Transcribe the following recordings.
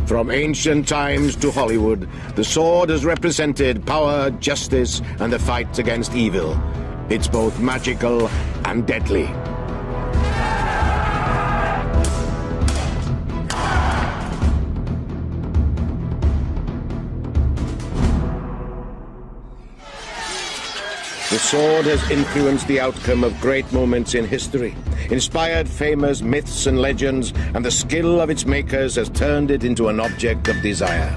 From ancient times to Hollywood, the sword has represented power, justice, and the fight against evil. It's both magical and deadly. The sword has influenced the outcome of great moments in history, inspired famous myths and legends, and the skill of its makers has turned it into an object of desire.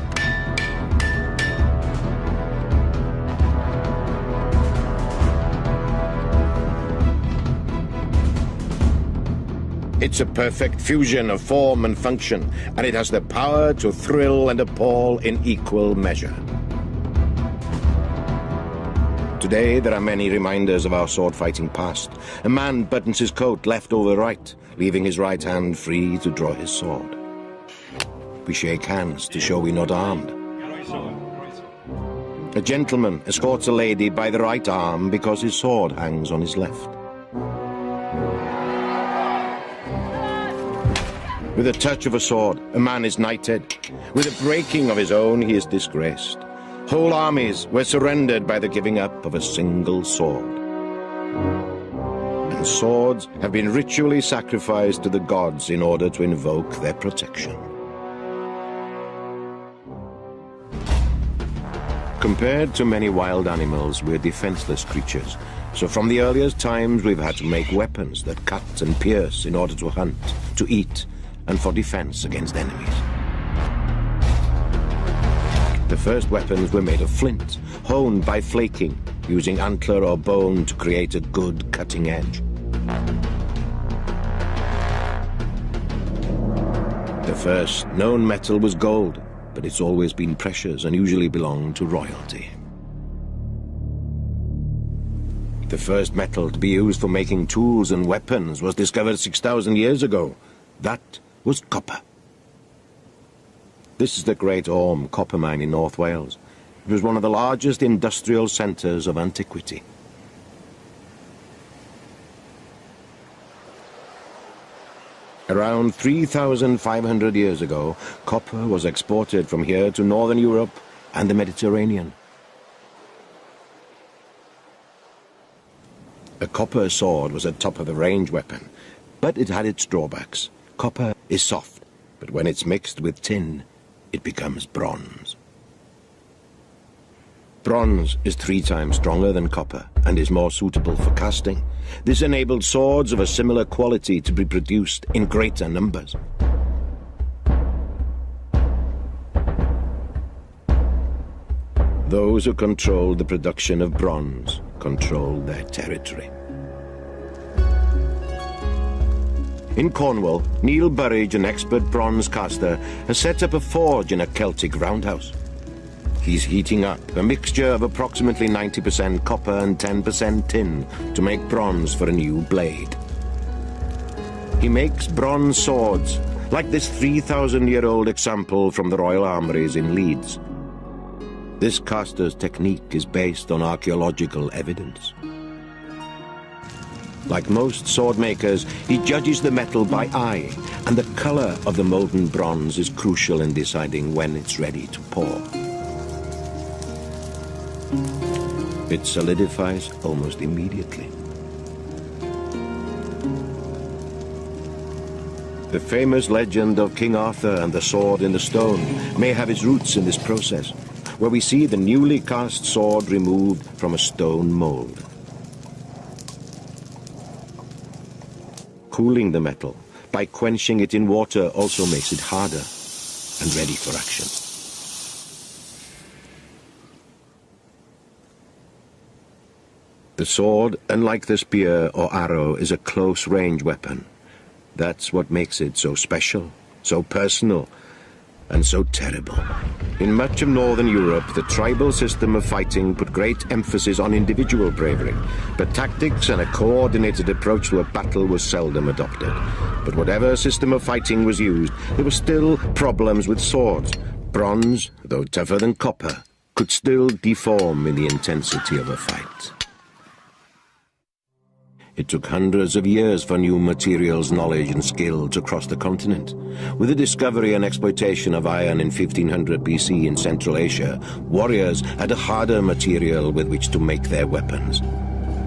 It's a perfect fusion of form and function, and it has the power to thrill and appall in equal measure. Today, there are many reminders of our sword-fighting past. A man buttons his coat left over right, leaving his right hand free to draw his sword. We shake hands to show we're not armed. A gentleman escorts a lady by the right arm because his sword hangs on his left. With a touch of a sword, a man is knighted. With a breaking of his own, he is disgraced. Whole armies were surrendered by the giving up of a single sword. And swords have been ritually sacrificed to the gods in order to invoke their protection. Compared to many wild animals, we're defenseless creatures. So from the earliest times, we've had to make weapons that cut and pierce in order to hunt, to eat, and for defense against enemies. The first weapons were made of flint, honed by flaking, using antler or bone to create a good cutting edge. The first known metal was gold, but it's always been precious and usually belonged to royalty. The first metal to be used for making tools and weapons was discovered 6,000 years ago. That was copper. This is the Great Orme copper mine in North Wales. It was one of the largest industrial centres of antiquity. Around 3,500 years ago, copper was exported from here to Northern Europe and the Mediterranean. A copper sword was a top-of-the-range weapon, but it had its drawbacks. Copper is soft, but when it's mixed with tin, it becomes bronze. Bronze is 3 times stronger than copper and is more suitable for casting. This enabled swords of a similar quality to be produced in greater numbers. Those who controlled the production of bronze controlled their territory. In Cornwall, Neil Burridge, an expert bronze caster, has set up a forge in a Celtic roundhouse. He's heating up a mixture of approximately 90% copper and 10% tin to make bronze for a new blade. He makes bronze swords, like this 3,000-year-old example from the Royal Armouries in Leeds. This caster's technique is based on archaeological evidence. Like most sword makers, he judges the metal by eye, and the color of the molten bronze is crucial in deciding when it's ready to pour. It solidifies almost immediately. The famous legend of King Arthur and the sword in the stone may have its roots in this process, where we see the newly cast sword removed from a stone mold. Cooling the metal by quenching it in water also makes it harder and ready for action. The sword, unlike the spear or arrow, is a close-range weapon. That's what makes it so special, so personal, and so terrible. In much of Northern Europe, the tribal system of fighting put great emphasis on individual bravery, but tactics and a coordinated approach to a battle was seldom adopted. But whatever system of fighting was used, there were still problems with swords. Bronze, though tougher than copper, could still deform in the intensity of a fight. It took hundreds of years for new materials, knowledge and skill to cross the continent. With the discovery and exploitation of iron in 1500 BC in Central Asia, warriors had a harder material with which to make their weapons.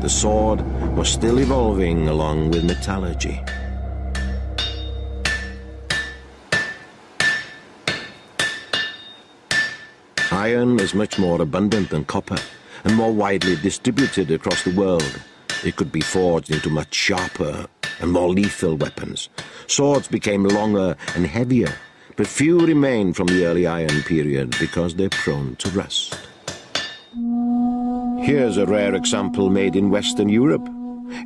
The sword was still evolving along with metallurgy. Iron is much more abundant than copper and more widely distributed across the world. It could be forged into much sharper and more lethal weapons. Swords became longer and heavier, but few remain from the early Iron period because they're prone to rust. Here's a rare example made in Western Europe.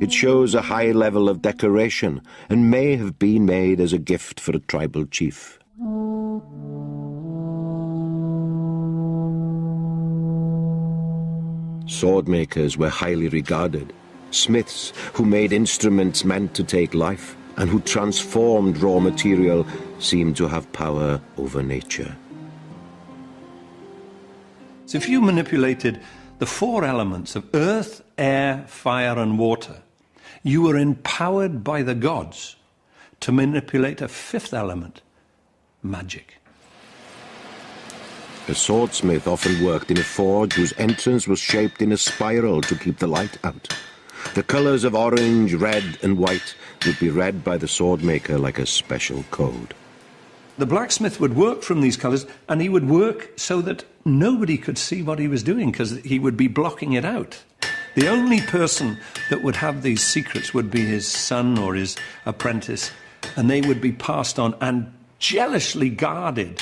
It shows a high level of decoration and may have been made as a gift for a tribal chief. Sword makers were highly regarded. Smiths who made instruments meant to take life and who transformed raw material seemed to have power over nature. So if you manipulated the four elements of earth, air, fire and water, you were empowered by the gods to manipulate a fifth element, magic. A swordsmith often worked in a forge whose entrance was shaped in a spiral to keep the light out. The colors of orange, red and white would be read by the swordmaker like a special code. The blacksmith would work from these colors, and he would work so that nobody could see what he was doing because he would be blocking it out. The only person that would have these secrets would be his son or his apprentice, and they would be passed on and jealously guarded.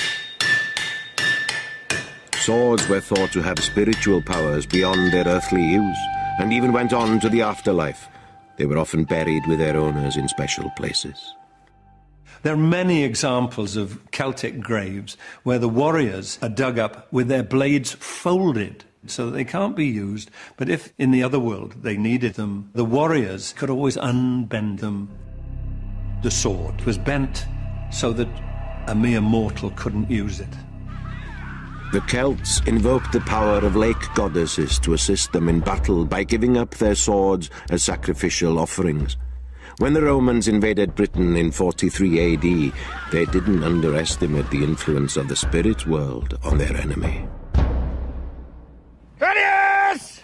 Swords were thought to have spiritual powers beyond their earthly use, and even went on to the afterlife. They were often buried with their owners in special places. There are many examples of Celtic graves where the warriors are dug up with their blades folded so that they can't be used, but if in the other world they needed them, the warriors could always unbend them. The sword was bent so that a mere mortal couldn't use it. The Celts invoked the power of lake goddesses to assist them in battle by giving up their swords as sacrificial offerings. When the Romans invaded Britain in 43 AD, they didn't underestimate the influence of the spirit world on their enemy. Gladius!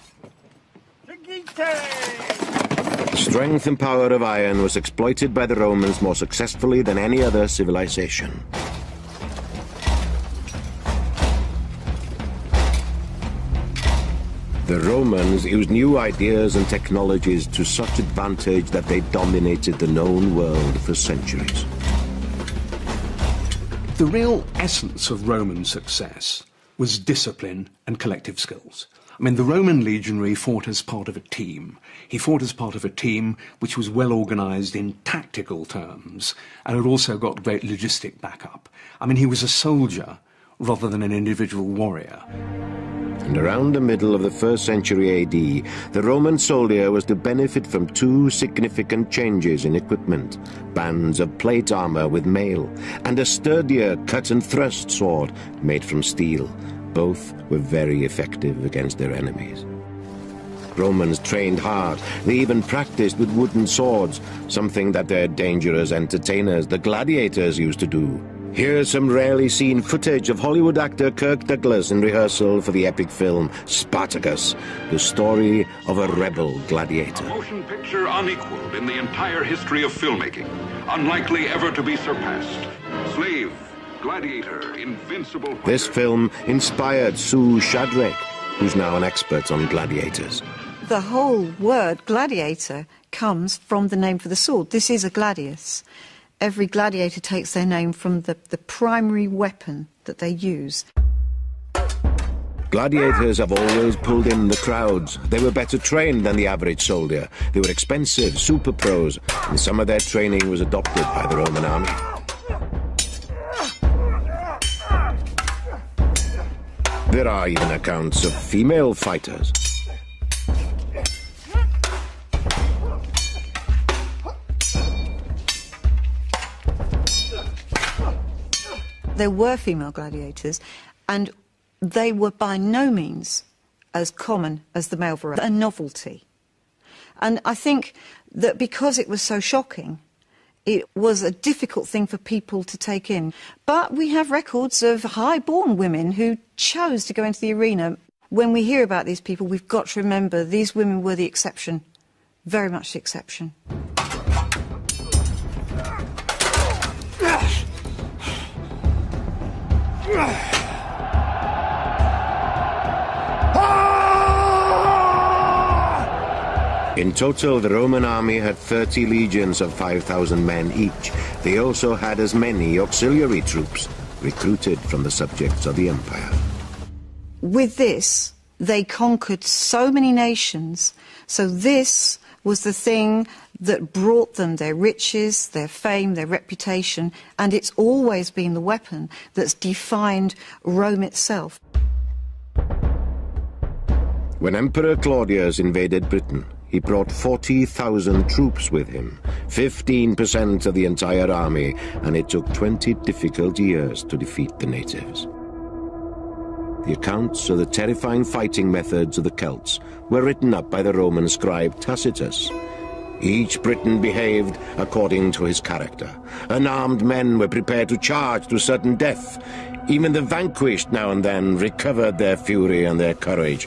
The strength and power of iron was exploited by the Romans more successfully than any other civilization. The Romans used new ideas and technologies to such advantage that they dominated the known world for centuries. The real essence of Roman success was discipline and collective skills. I mean, the Roman legionary fought as part of a team. He fought as part of a team which was well organized in tactical terms, and had also got great logistic backup. I mean, he was a soldier rather than an individual warrior. And around the middle of the 1st century AD, the Roman soldier was to benefit from two significant changes in equipment: bands of plate armor with mail, and a sturdier cut-and-thrust sword made from steel. Both were very effective against their enemies. Romans trained hard. They even practiced with wooden swords, something that their dangerous entertainers, the gladiators, used to do. Here's some rarely seen footage of Hollywood actor Kirk Douglas in rehearsal for the epic film Spartacus, the story of a rebel gladiator. A motion picture unequaled in the entire history of filmmaking, unlikely ever to be surpassed. Slave, gladiator, invincible fighter. This film inspired Sue Shadrach, who's now an expert on gladiators. The whole word gladiator comes from the name for the sword. This is a gladius. Every gladiator takes their name from the primary weapon that they use. Gladiators have always pulled in the crowds. They were better trained than the average soldier. They were expensive, super pros, and some of their training was adopted by the Roman army. There are even accounts of female fighters. There were female gladiators, and they were by no means as common as the male variety. A novelty. And I think that because it was so shocking, it was a difficult thing for people to take in. But we have records of high-born women who chose to go into the arena. When we hear about these people, we've got to remember these women were the exception, very much the exception. In total, the Roman army had 30 legions of 5,000 men each. They also had as many auxiliary troops recruited from the subjects of the empire. With this, they conquered so many nations. So this was the thing that brought them their riches, their fame, their reputation, and it's always been the weapon that's defined Rome itself. When Emperor Claudius invaded Britain, he brought 40,000 troops with him, 15% of the entire army, and it took 20 difficult years to defeat the natives. The accounts of the terrifying fighting methods of the Celts were written up by the Roman scribe Tacitus. Each Briton behaved according to his character. Unarmed men were prepared to charge to certain death. Even the vanquished now and then recovered their fury and their courage.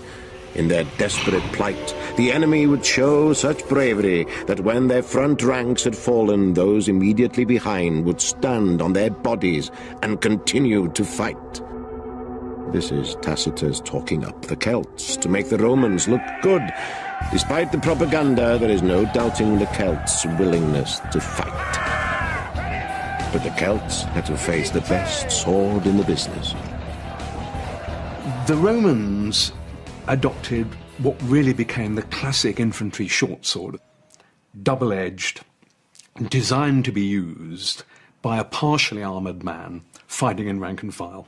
In their desperate plight, the enemy would show such bravery that when their front ranks had fallen, those immediately behind would stand on their bodies and continue to fight. This is Tacitus talking up the Celts to make the Romans look good. Despite the propaganda, there is no doubting the Celts' willingness to fight. But the Celts had to face the best sword in the business. The Romans adopted what really became the classic infantry short sword, double-edged, designed to be used by a partially armoured man fighting in rank and file.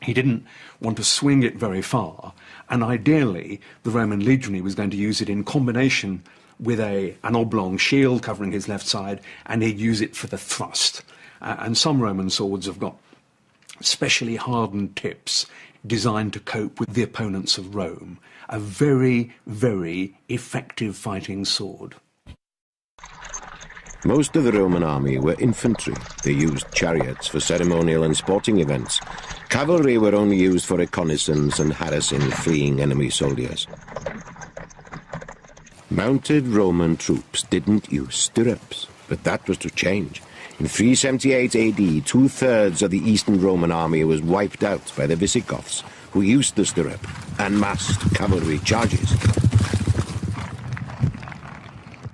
He didn't want to swing it very far, and ideally the Roman legionary was going to use it in combination with an oblong shield covering his left side, and he'd use it for the thrust. And some Roman swords have got specially hardened tips designed to cope with the opponents of Rome. A very, very effective fighting sword. Most of the Roman army were infantry. They used chariots for ceremonial and sporting events. Cavalry were only used for reconnaissance and harassing fleeing enemy soldiers. Mounted Roman troops didn't use stirrups, but that was to change. In 378 AD, two-thirds of the Eastern Roman army was wiped out by the Visigoths, who used the stirrup and massed cavalry charges.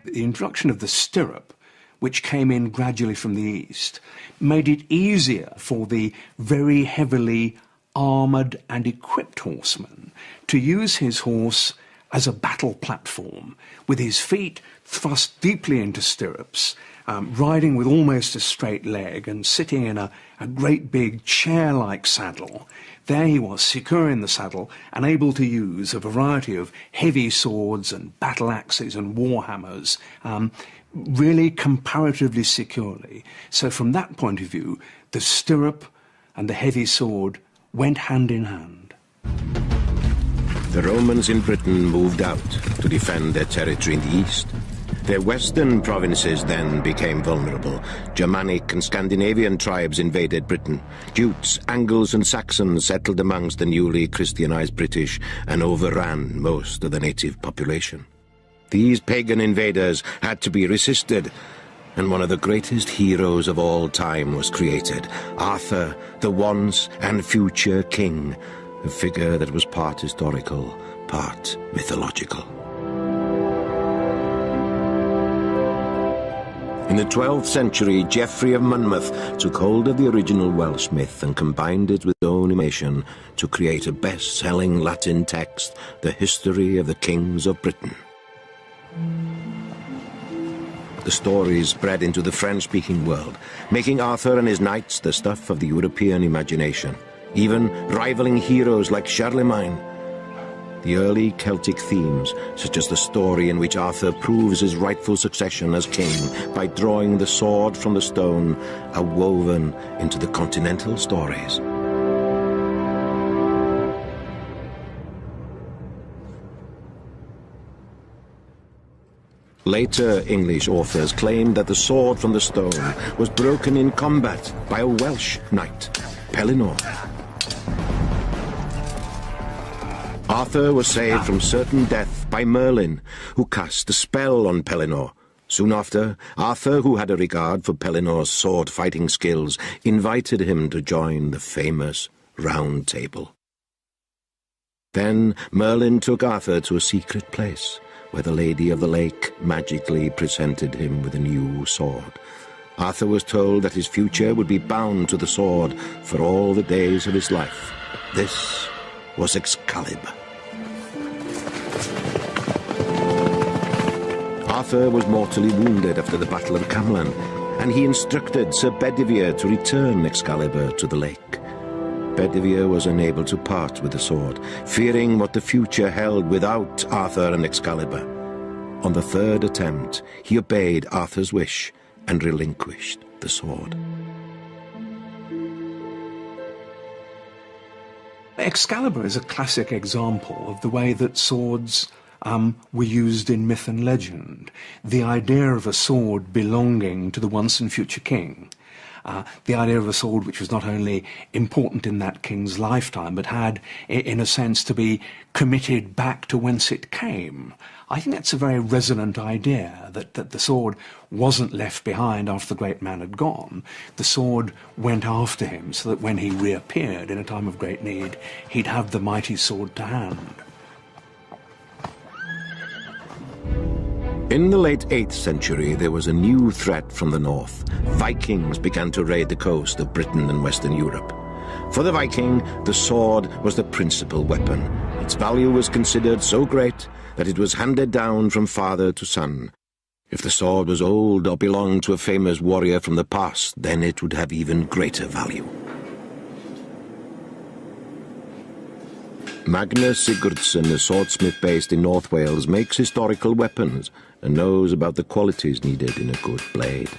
The introduction of the stirrup, which came in gradually from the east, made it easier for the very heavily armoured and equipped horseman to use his horse as a battle platform, with his feet thrust deeply into stirrups, riding with almost a straight leg and sitting in a great big chair-like saddle. There he was, secure in the saddle and able to use a variety of heavy swords and battle axes and war hammers, really comparatively securely. So from that point of view, the stirrup and the heavy sword went hand in hand. The Romans in Britain moved out to defend their territory in the east. Their western provinces then became vulnerable. Germanic and Scandinavian tribes invaded Britain. Jutes, Angles and Saxons settled amongst the newly Christianized British and overran most of the native population. These pagan invaders had to be resisted, and one of the greatest heroes of all time was created, Arthur, the once and future king, a figure that was part historical, part mythological. In the 12th century, Geoffrey of Monmouth took hold of the original Welsh myth and combined it with his own imagination to create a best-selling Latin text, The History of the Kings of Britain. The stories spread into the French-speaking world, making Arthur and his knights the stuff of the European imagination, even rivaling heroes like Charlemagne. The early Celtic themes, such as the story in which Arthur proves his rightful succession as king by drawing the sword from the stone, are woven into the continental stories. Later English authors claimed that the sword from the stone was broken in combat by a Welsh knight, Pellinore. Arthur was saved from certain death by Merlin, who cast a spell on Pellinore. Soon after, Arthur, who had a regard for Pellinore's sword-fighting skills, invited him to join the famous Round Table. Then Merlin took Arthur to a secret place, where the Lady of the Lake magically presented him with a new sword. Arthur was told that his future would be bound to the sword for all the days of his life. This was Excalibur. Arthur was mortally wounded after the Battle of Camlan, and he instructed Sir Bedivere to return Excalibur to the lake. Bedivere was unable to part with the sword, fearing what the future held without Arthur and Excalibur. On the third attempt, he obeyed Arthur's wish and relinquished the sword. Excalibur is a classic example of the way that swords were used in myth and legend. The idea of a sword belonging to the once and future king. The idea of a sword which was not only important in that king's lifetime, but had, in a sense, to be committed back to whence it came. I think that's a very resonant idea, that the sword wasn't left behind after the great man had gone. The sword went after him, so that when he reappeared in a time of great need, he'd have the mighty sword to hand. In the late 8th century, there was a new threat from the north. Vikings began to raid the coast of Britain and Western Europe. For the Viking, the sword was the principal weapon. Its value was considered so great that it was handed down from father to son. If the sword was old or belonged to a famous warrior from the past, then it would have even greater value. Magnus Sigurdsson, a swordsmith based in North Wales, makes historical weapons and knows about the qualities needed in a good blade.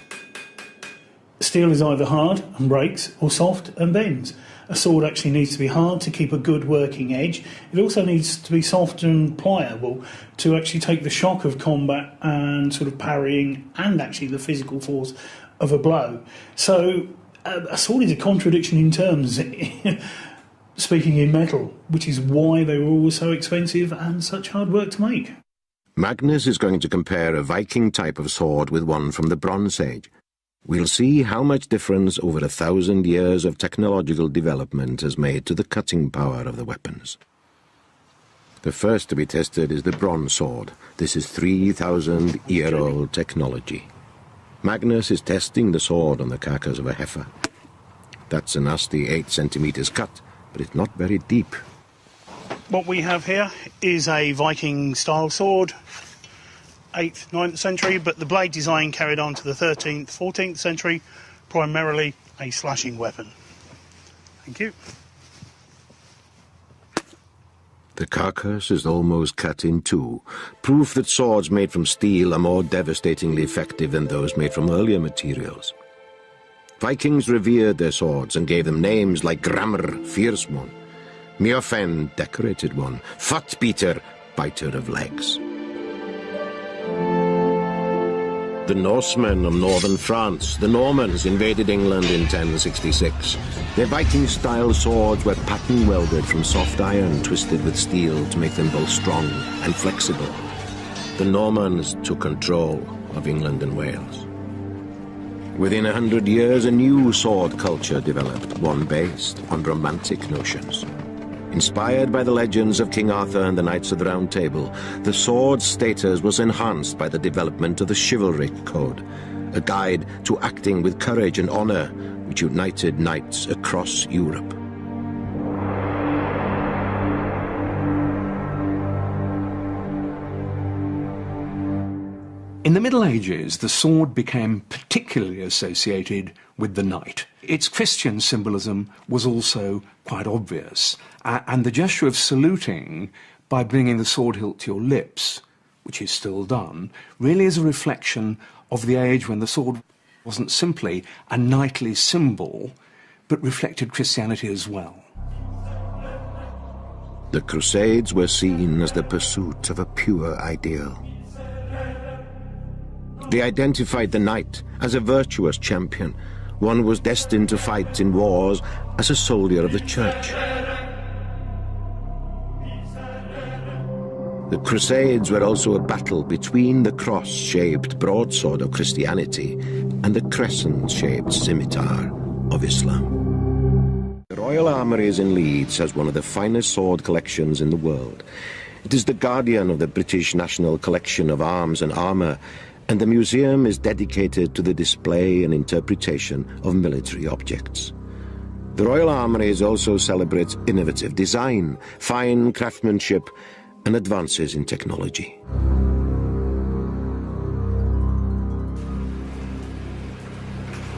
Steel is either hard and breaks or soft and bends. A sword actually needs to be hard to keep a good working edge. It also needs to be soft and pliable to actually take the shock of combat and sort of parrying and actually the physical force of a blow. So a sword is a contradiction in terms, speaking in metal, which is why they were always so expensive and such hard work to make. Magnus is going to compare a Viking type of sword with one from the Bronze Age. We'll see how much difference over 1,000 years of technological development has made to the cutting power of the weapons. The first to be tested is the bronze sword. This is 3,000-year-old technology. Magnus is testing the sword on the carcass of a heifer. That's a nasty 8 centimeters cut, but it's not very deep. What we have here is a Viking-style sword, 8th, 9th century, but the blade design carried on to the 13th, 14th century, primarily a slashing weapon. Thank you. The carcass is almost cut in two, proof that swords made from steel are more devastatingly effective than those made from earlier materials. Vikings revered their swords and gave them names like Gramr, fierce one, Mjolnir, decorated one, Fatbiter, biter of legs. The Norsemen of northern France, the Normans, invaded England in 1066. Their Viking-style swords were pattern-welded from soft iron twisted with steel to make them both strong and flexible. The Normans took control of England and Wales. Within 100 years, a new sword culture developed, one based on romantic notions. Inspired by the legends of King Arthur and the Knights of the Round Table, the sword's status was enhanced by the development of the chivalric code, a guide to acting with courage and honor which united knights across Europe. In the Middle Ages, the sword became particularly associated with the knight. Its Christian symbolism was also quite obvious, and the gesture of saluting by bringing the sword hilt to your lips, which is still done, really is a reflection of the age when the sword wasn't simply a knightly symbol, but reflected Christianity as well. The Crusades were seen as the pursuit of a pure ideal. They identified the knight as a virtuous champion, one who was destined to fight in wars as a soldier of the church. The Crusades were also a battle between the cross-shaped broadsword of Christianity and the crescent-shaped scimitar of Islam. The Royal Armouries in Leeds has one of the finest sword collections in the world. It is the guardian of the British National Collection of Arms and Armour, and the museum is dedicated to the display and interpretation of military objects. The Royal Armouries also celebrates innovative design, fine craftsmanship, and advances in technology.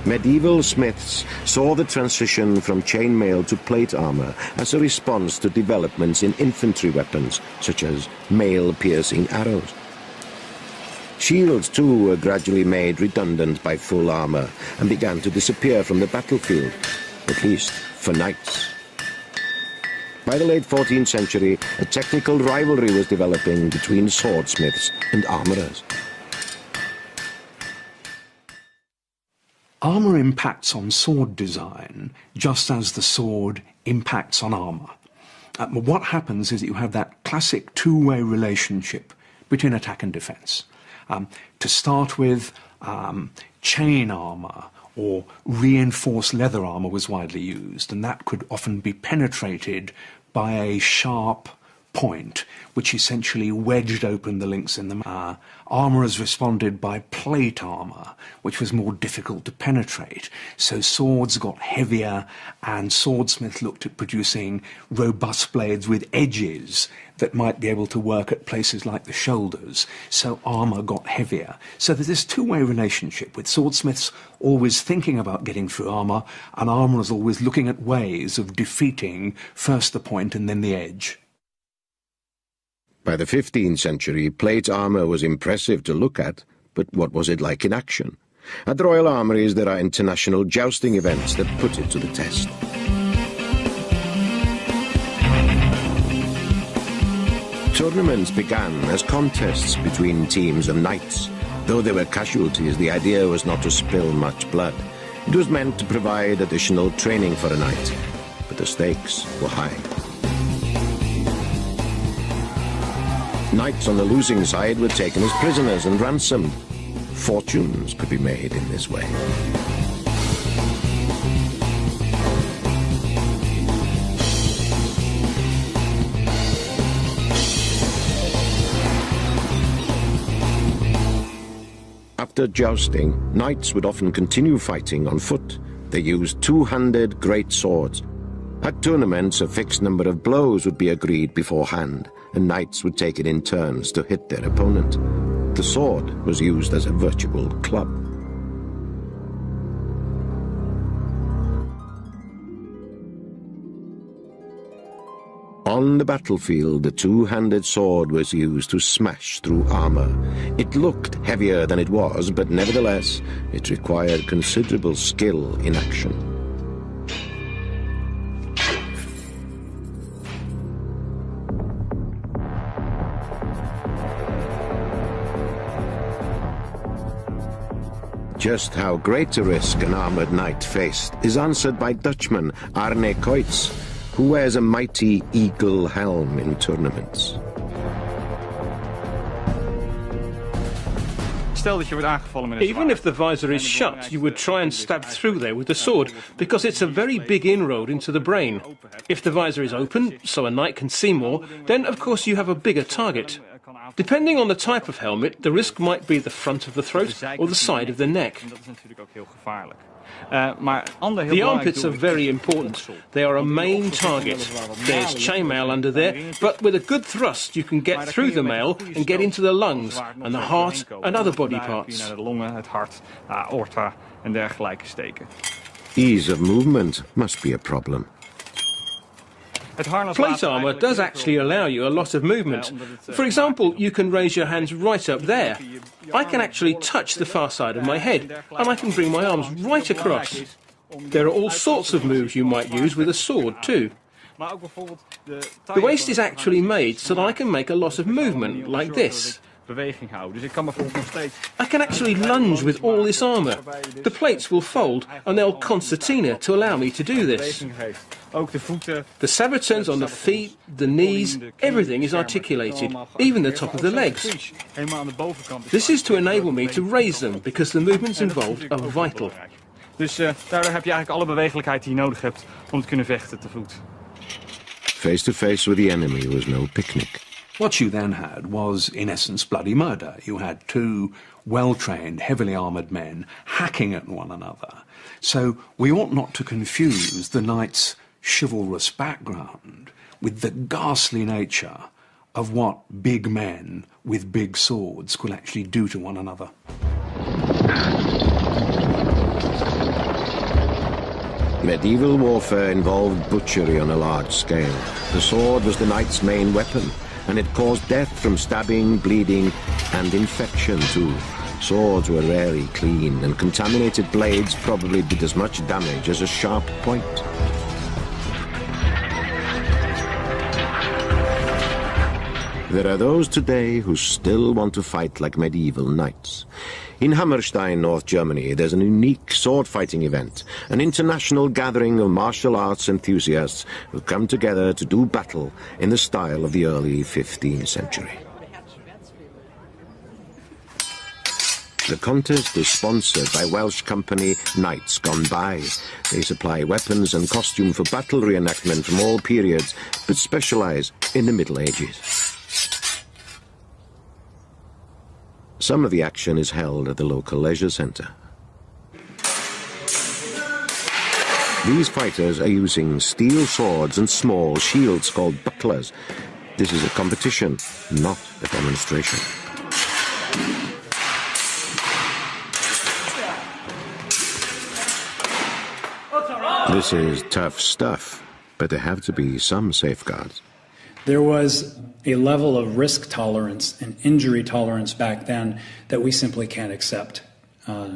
Medieval smiths saw the transition from chainmail to plate armour as a response to developments in infantry weapons, such as mail-piercing arrows. Shields, too, were gradually made redundant by full armour and began to disappear from the battlefield, at least for knights. By the late 14th century, a technical rivalry was developing between swordsmiths and armourers. Armour impacts on sword design just as the sword impacts on armour. What happens is that you have that classic two-way relationship between attack and defence. To start with, chain armour or reinforced leather armour was widely used, and that could often be penetrated by a sharp point, which essentially wedged open the links in the armourers responded by plate armour, which was more difficult to penetrate. So swords got heavier, and swordsmiths looked at producing robust blades with edges that might be able to work at places like the shoulders. So armour got heavier. So there's this two-way relationship with swordsmiths always thinking about getting through armour, and armourers always looking at ways of defeating first the point and then the edge. By the 15th century, plate armour was impressive to look at, but what was it like in action? At the Royal Armouries there are international jousting events that put it to the test. Tournaments began as contests between teams of knights. Though there were casualties, the idea was not to spill much blood. It was meant to provide additional training for a knight, but the stakes were high. Knights on the losing side were taken as prisoners and ransomed. Fortunes could be made in this way. After jousting, knights would often continue fighting on foot. They used two-handed great swords. At tournaments, a fixed number of blows would be agreed beforehand, and knights would take it in turns to hit their opponent. The sword was used as a virtual club. On the battlefield, the two-handed sword was used to smash through armour. It looked heavier than it was, but nevertheless, it required considerable skill in action. Just how great a risk an armoured knight faced is answered by Dutchman Arne Koits, who wears a mighty eagle helm in tournaments. Even if the visor is shut, you would try and stab through there with the sword, because it's a very big inroad into the brain. If the visor is open, so a knight can see more, then of course you have a bigger target. Depending on the type of helmet, the risk might be the front of the throat or the side of the neck. The armpits are very important. They are a main target. There's chainmail under there, but with a good thrust you can get through the mail and get into the lungs and the heart and other body parts. Ease of movement must be a problem. Plate armour does actually allow you a lot of movement. For example, you can raise your hands right up there. I can actually touch the far side of my head, and I can bring my arms right across. There are all sorts of moves you might use with a sword too. The waist is actually made so that I can make a lot of movement, like this. beweging houden. Dus ik kan bijvoorbeeld nog steeds... I can actually lunge with all this armour. The plates will fold and they'll concertina to allow me to do this. Ook de voeten. The saboteurs on the feet, the knees, everything is articulated, even the top of the legs. Helemaal aan de bovenkant. This is to enable me to raise them because the movements involved are vital. Dus daardoor heb je eigenlijk alle bewegelijkheid die je nodig hebt om te kunnen vechten te voet. Face to face with the enemy was no picnic. What you then had was, in essence, bloody murder. You had two well-trained, heavily armoured men hacking at one another. So we ought not to confuse the knight's chivalrous background with the ghastly nature of what big men with big swords could actually do to one another. Medieval warfare involved butchery on a large scale. The sword was the knight's main weapon, and it caused death from stabbing, bleeding, and infection too. Swords were rarely clean, and contaminated blades probably did as much damage as a sharp point. There are those today who still want to fight like medieval knights. In Hammerstein, North Germany, there's an unique sword-fighting event, an international gathering of martial arts enthusiasts who come together to do battle in the style of the early 15th century. The contest is sponsored by Welsh company Knights Gone By. They supply weapons and costume for battle reenactment from all periods, but specialise in the Middle Ages. Some of the action is held at the local leisure centre. These fighters are using steel swords and small shields called bucklers. This is a competition, not a demonstration. This is tough stuff, but there have to be some safeguards. There was a level of risk tolerance and injury tolerance back then that we simply can't accept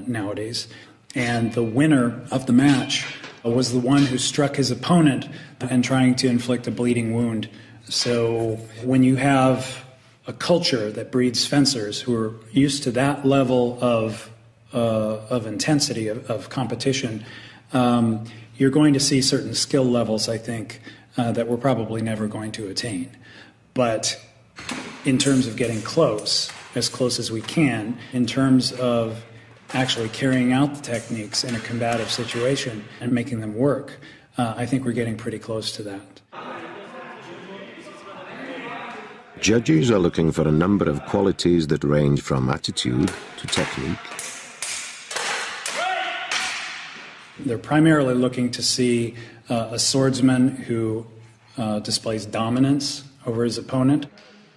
nowadays. And the winner of the match was the one who struck his opponent and trying to inflict a bleeding wound. So when you have a culture that breeds fencers who are used to that level of intensity, of competition, you're going to see certain skill levels, I think, that we're probably never going to attain. But in terms of getting close as we can, in terms of actually carrying out the techniques in a combative situation and making them work, I think we're getting pretty close to that. Judges are looking for a number of qualities that range from attitude to technique. They're primarily looking to see a swordsman who displays dominance over his opponent.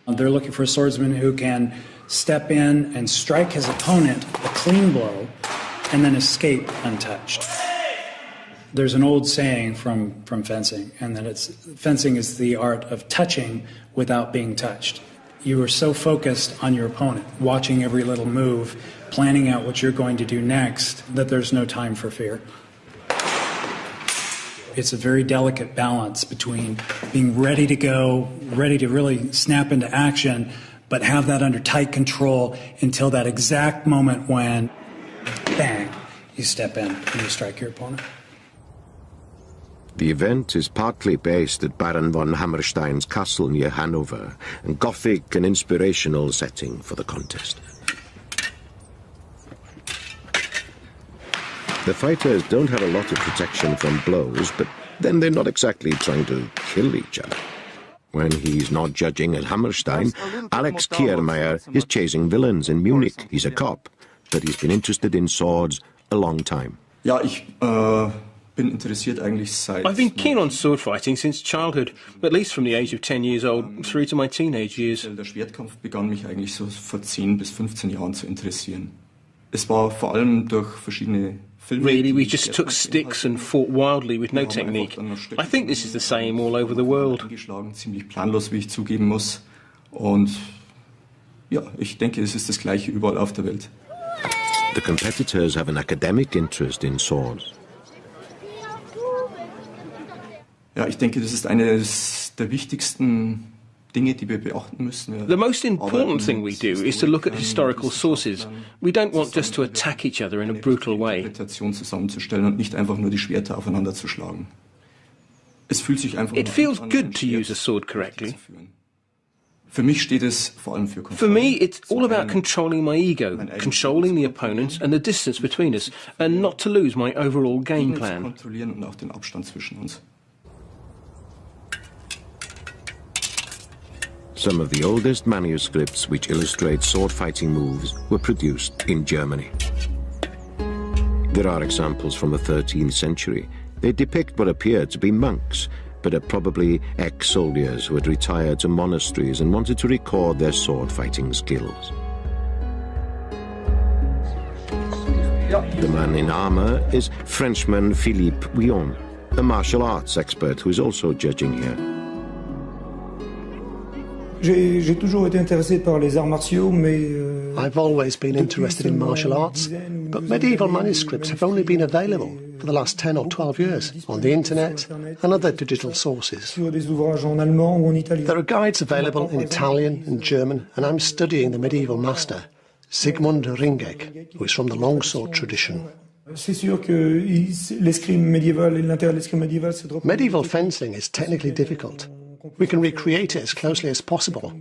They're looking for a swordsman who can step in and strike his opponent a clean blow and then escape untouched. There's an old saying from fencing, and that fencing is the art of touching without being touched. You are so focused on your opponent, watching every little move, planning out what you're going to do next, that there's no time for fear. It's a very delicate balance between being ready to go, ready to really snap into action, but have that under tight control until that exact moment when, bang, you step in and you strike your opponent. The event is partly based at Baron von Hammerstein's castle near Hanover, a Gothic and inspirational setting for the contest. The fighters don't have a lot of protection from blows, but then they're not exactly trying to kill each other. When he's not judging at Hammerstein, Alex Kiermeier is chasing villains in Munich. He's a cop, but he's been interested in swords a long time. I've been keen on sword fighting since childhood, at least from the age of 10 years old through to my teenage years. Der Schwertkampf begann mich eigentlich so vor 10 bis 15 Jahren zu interessieren. Es war vor allem durch verschiedene Filme. Really, we just took sticks and fought wildly with no technique. I think this is the same all over the world. Ziemlich planlos, wie ich zugeben muss. Und ja, ich denke, es ist das Gleiche überall auf der Welt. The competitors have an academic interest in swords. Ja, ich denke, das ist eines der wichtigsten The most important thing we do is to look at historical sources. We don't want just to attack each other in a brutal way. It feels good to use a sword correctly. For me, it's all about controlling my ego, controlling the opponent and the distance between us, and not to lose my overall game plan. Some of the oldest manuscripts which illustrate sword-fighting moves were produced in Germany. There are examples from the 13th century. They depict what appear to be monks, but are probably ex-soldiers who had retired to monasteries and wanted to record their sword-fighting skills. The man in armour is Frenchman Philippe Guillon, a martial arts expert who is also judging here. I've always been interested in martial arts, but medieval manuscripts have only been available for the last 10 or 12 years on the internet and other digital sources. There are guides available in Italian and German, and I'm studying the medieval master, Sigmund Ringegg, who is from the longsword tradition. Medieval fencing is technically difficult. We can recreate it as closely as possible.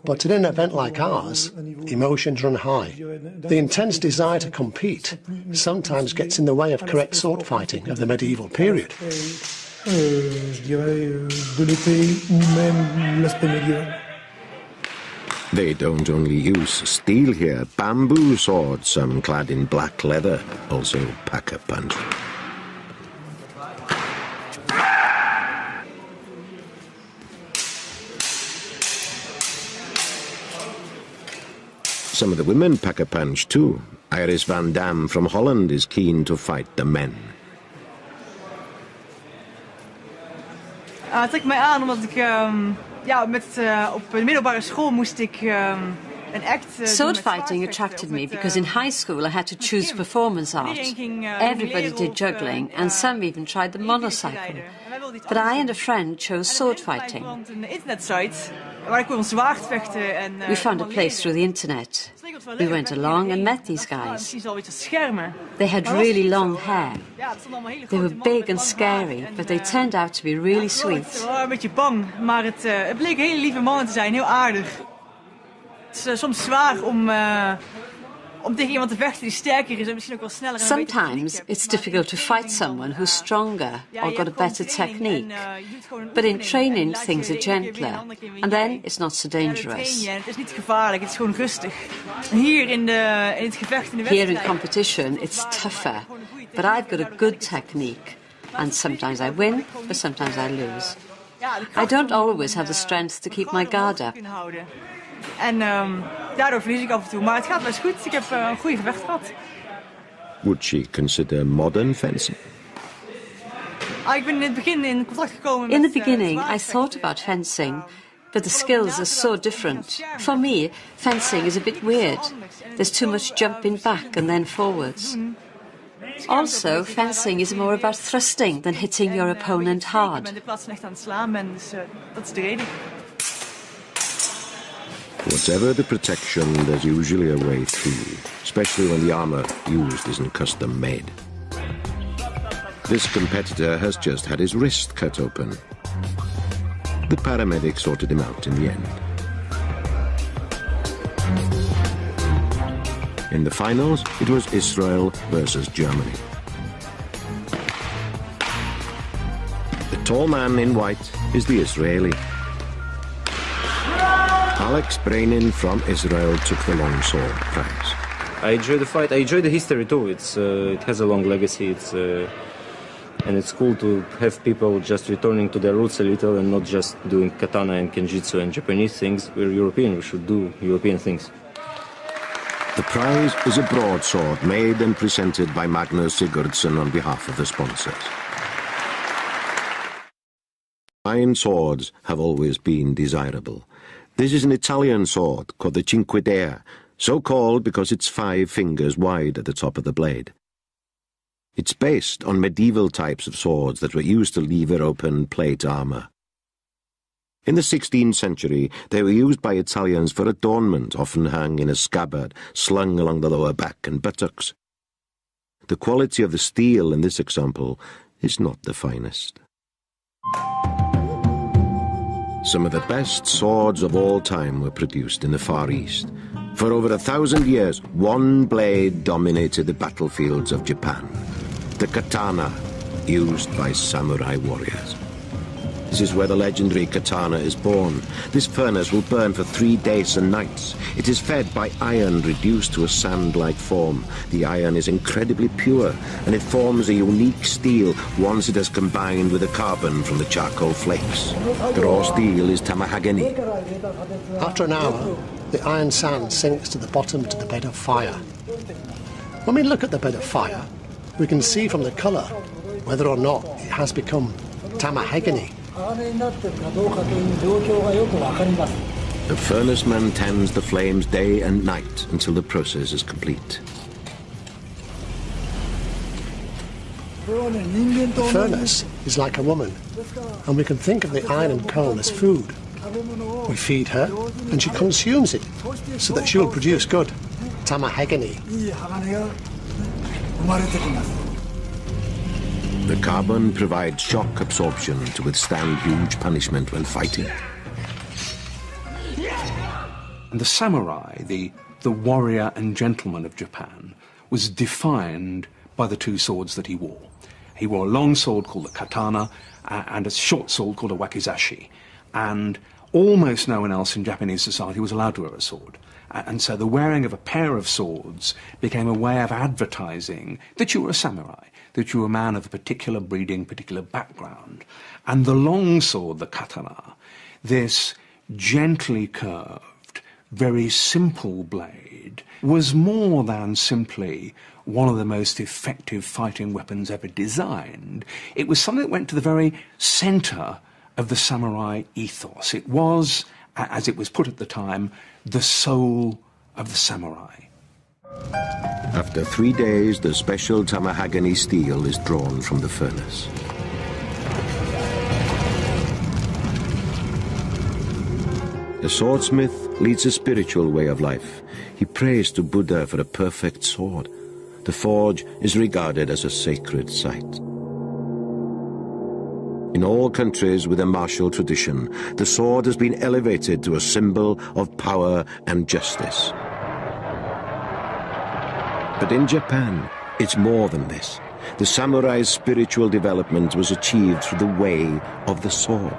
But in an event like ours, emotions run high. The intense desire to compete sometimes gets in the way of correct sword fighting of the medieval period. They don't only use steel here, bamboo swords, some clad in black leather, also pack a punch. Some of the women pack a punch too. Iris van Dam from Holland is keen to fight the men. Het trekt mij aan omdat ik op de middelbare school moest ik een act. Sword fighting attracted me because in high school I had to choose performance art. Everybody did juggling and some even tried the monocycle. But I and a friend chose sword fighting. We found a place through the internet. We went along and met these guys. They had really long hair. They were big and scary, but they turned out to be really sweet. Ik was een beetje bang, maar het bleken hele lieve mannen te zijn, heel aardig. Het is soms zwaar om tegen iemand te vechten die sterker is en misschien ook wel sneller. Sometimes it's difficult to fight someone who's stronger or got a better technique. But in training things are gentler and then it's not so dangerous. Het is niet gevaarlijk, het is gewoon rustig. Hier in het gevecht in de wedstrijd. Here in competition it's tougher, but I've got a good technique and sometimes I win, but sometimes I lose. I don't always have the strength to keep my guard up. En daardoor verlies ik af en toe. Maar het gaat best goed. Ik heb een goede gevecht gehad. Would she consider modern fencing? Ik ben in het begin in contact gekomen met... In the beginning, I thought about fencing, but the skills are so different. For me, fencing is a bit weird. There's too much jumping back and then forwards. Also, fencing is more about thrusting than hitting your opponent hard. Ik ben de plaats echt aan het slaan ben, dus dat is de reden. Whatever the protection, there's usually a way through, especially when the armour used isn't custom made. This competitor has just had his wrist cut open. The paramedic sorted him out in the end. In the finals, it was Israel versus Germany. The tall man in white is the Israeli. Alex Breinin from Israel took the longsword prize. I enjoy the fight. I enjoy the history too. It has a long legacy. And it's cool to have people just returning to their roots a little and not just doing katana and kenjutsu and Japanese things. We're European. We should do European things. The prize is a broadsword made and presented by Magnus Sigurdsson on behalf of the sponsors. Iron swords have always been desirable. This is an Italian sword called the Cinque Dea, so called because it's 5 fingers wide at the top of the blade. It's based on medieval types of swords that were used to lever open plate armour. In the 16th century, they were used by Italians for adornment, often hung in a scabbard, slung along the lower back and buttocks. The quality of the steel in this example is not the finest. Some of the best swords of all time were produced in the Far East. For over 1,000 years, one blade dominated the battlefields of Japan, the katana, used by samurai warriors. This is where the legendary katana is born. This furnace will burn for 3 days and nights. It is fed by iron reduced to a sand-like form. The iron is incredibly pure, and it forms a unique steel once it has combined with the carbon from the charcoal flakes. The raw steel is tamahagani. After an hour, the iron sand sinks to the bottom to the bed of fire. When we look at the bed of fire, we can see from the colour whether or not it has become tamahagani. The furnace man tends the flames day and night until the process is complete. The furnace is like a woman, and we can think of the iron and coal as food. We feed her, and she consumes it, so that she will produce good tamahagani. The carbon provides shock absorption to withstand huge punishment when fighting. And the samurai, the warrior and gentleman of Japan, was defined by the two swords that he wore. He wore a long sword called the katana and a short sword called a wakizashi. And almost no one else in Japanese society was allowed to wear a sword. And so the wearing of a pair of swords became a way of advertising that you were a samurai, that you were a man of a particular breeding, particular background. And the long sword, the katana, this gently curved, very simple blade, was more than simply one of the most effective fighting weapons ever designed. It was something that went to the very centre of the samurai ethos. It was, as it was put at the time, the soul of the samurai. After 3 days, the special tamahagani steel is drawn from the furnace. The swordsmith leads a spiritual way of life. He prays to Buddha for a perfect sword. The forge is regarded as a sacred site. In all countries with a martial tradition, the sword has been elevated to a symbol of power and justice. But in Japan, it's more than this. The samurai's spiritual development was achieved through the way of the sword.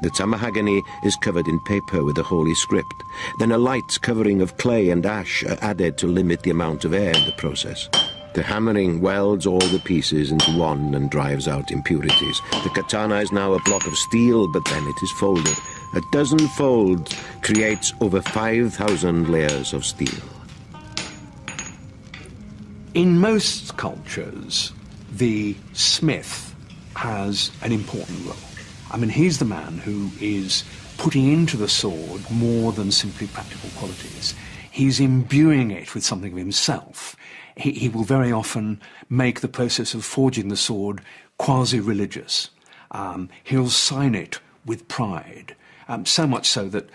The tamahagani is covered in paper with the holy script. Then a light covering of clay and ash are added to limit the amount of air in the process. The hammering welds all the pieces into one and drives out impurities. The katana is now a block of steel, but then it is folded. A dozen folds creates over 5,000 layers of steel. In most cultures, the smith has an important role. I mean, he's the man who is putting into the sword more than simply practical qualities. He's imbuing it with something of himself. He will very often make the process of forging the sword quasi-religious. He'll sign it with pride, so much so that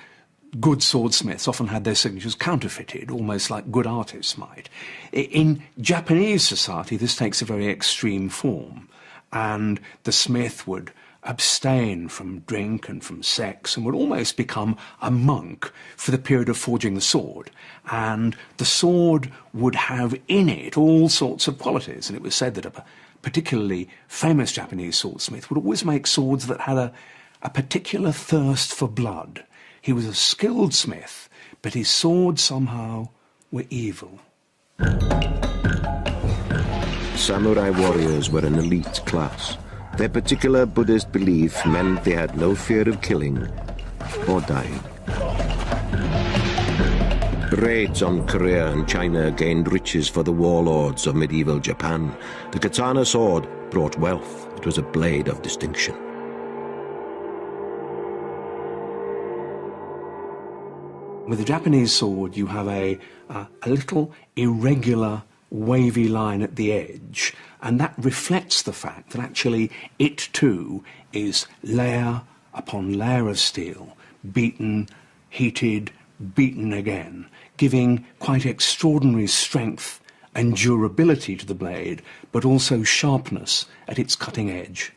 good swordsmiths often had their signatures counterfeited, almost like good artists might. In Japanese society, this takes a very extreme form, and the smith would abstain from drink and from sex and would almost become a monk for the period of forging the sword. And the sword would have in it all sorts of qualities. And it was said that a particularly famous Japanese swordsmith would always make swords that had a particular thirst for blood. He was a skilled smith, but his swords somehow were evil. Samurai warriors were an elite class. Their particular Buddhist belief meant they had no fear of killing or dying. Raids on Korea and China gained riches for the warlords of medieval Japan. The katana sword brought wealth. It was a blade of distinction. With the Japanese sword, you have a little irregular wavy line at the edge, and that reflects the fact that actually it too is layer upon layer of steel, beaten, heated, beaten again, giving quite extraordinary strength and durability to the blade, but also sharpness at its cutting edge.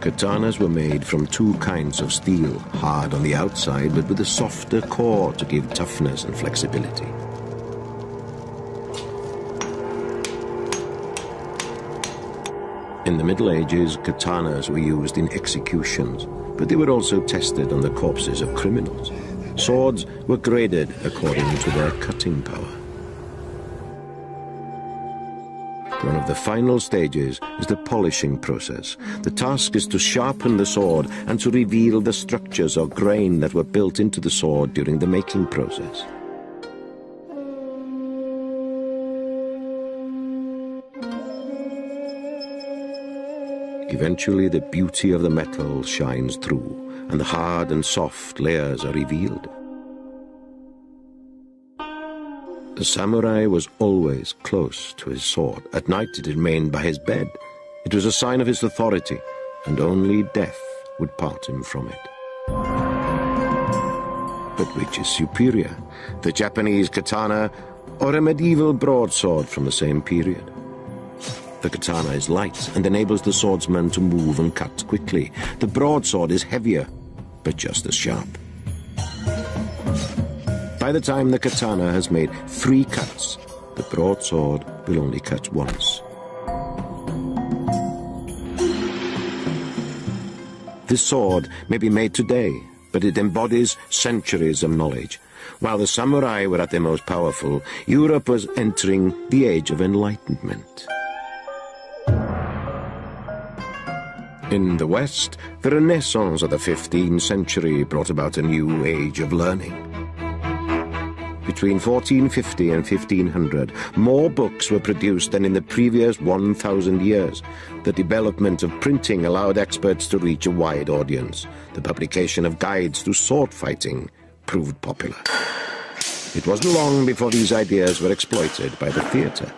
Katanas were made from two kinds of steel, hard on the outside but with a softer core to give toughness and flexibility. In the Middle Ages, katanas were used in executions, but they were also tested on the corpses of criminals. Swords were graded according to their cutting power. One of the final stages is the polishing process. The task is to sharpen the sword and to reveal the structures or grain that were built into the sword during the making process. Eventually, the beauty of the metal shines through, and the hard and soft layers are revealed. The samurai was always close to his sword. At night it remained by his bed. It was a sign of his authority, and only death would part him from it. But which is superior, the Japanese katana or a medieval broadsword from the same period? The katana is light and enables the swordsman to move and cut quickly. The broadsword is heavier, but just as sharp. By the time the katana has made 3 cuts, the broadsword will only cut once. This sword may be made today, but it embodies centuries of knowledge. While the samurai were at their most powerful, Europe was entering the age of enlightenment. In the West, the Renaissance of the 15th century brought about a new age of learning. Between 1450 and 1500, more books were produced than in the previous 1,000 years. The development of printing allowed experts to reach a wide audience. The publication of guides to sword fighting proved popular. It wasn't long before these ideas were exploited by the theatre.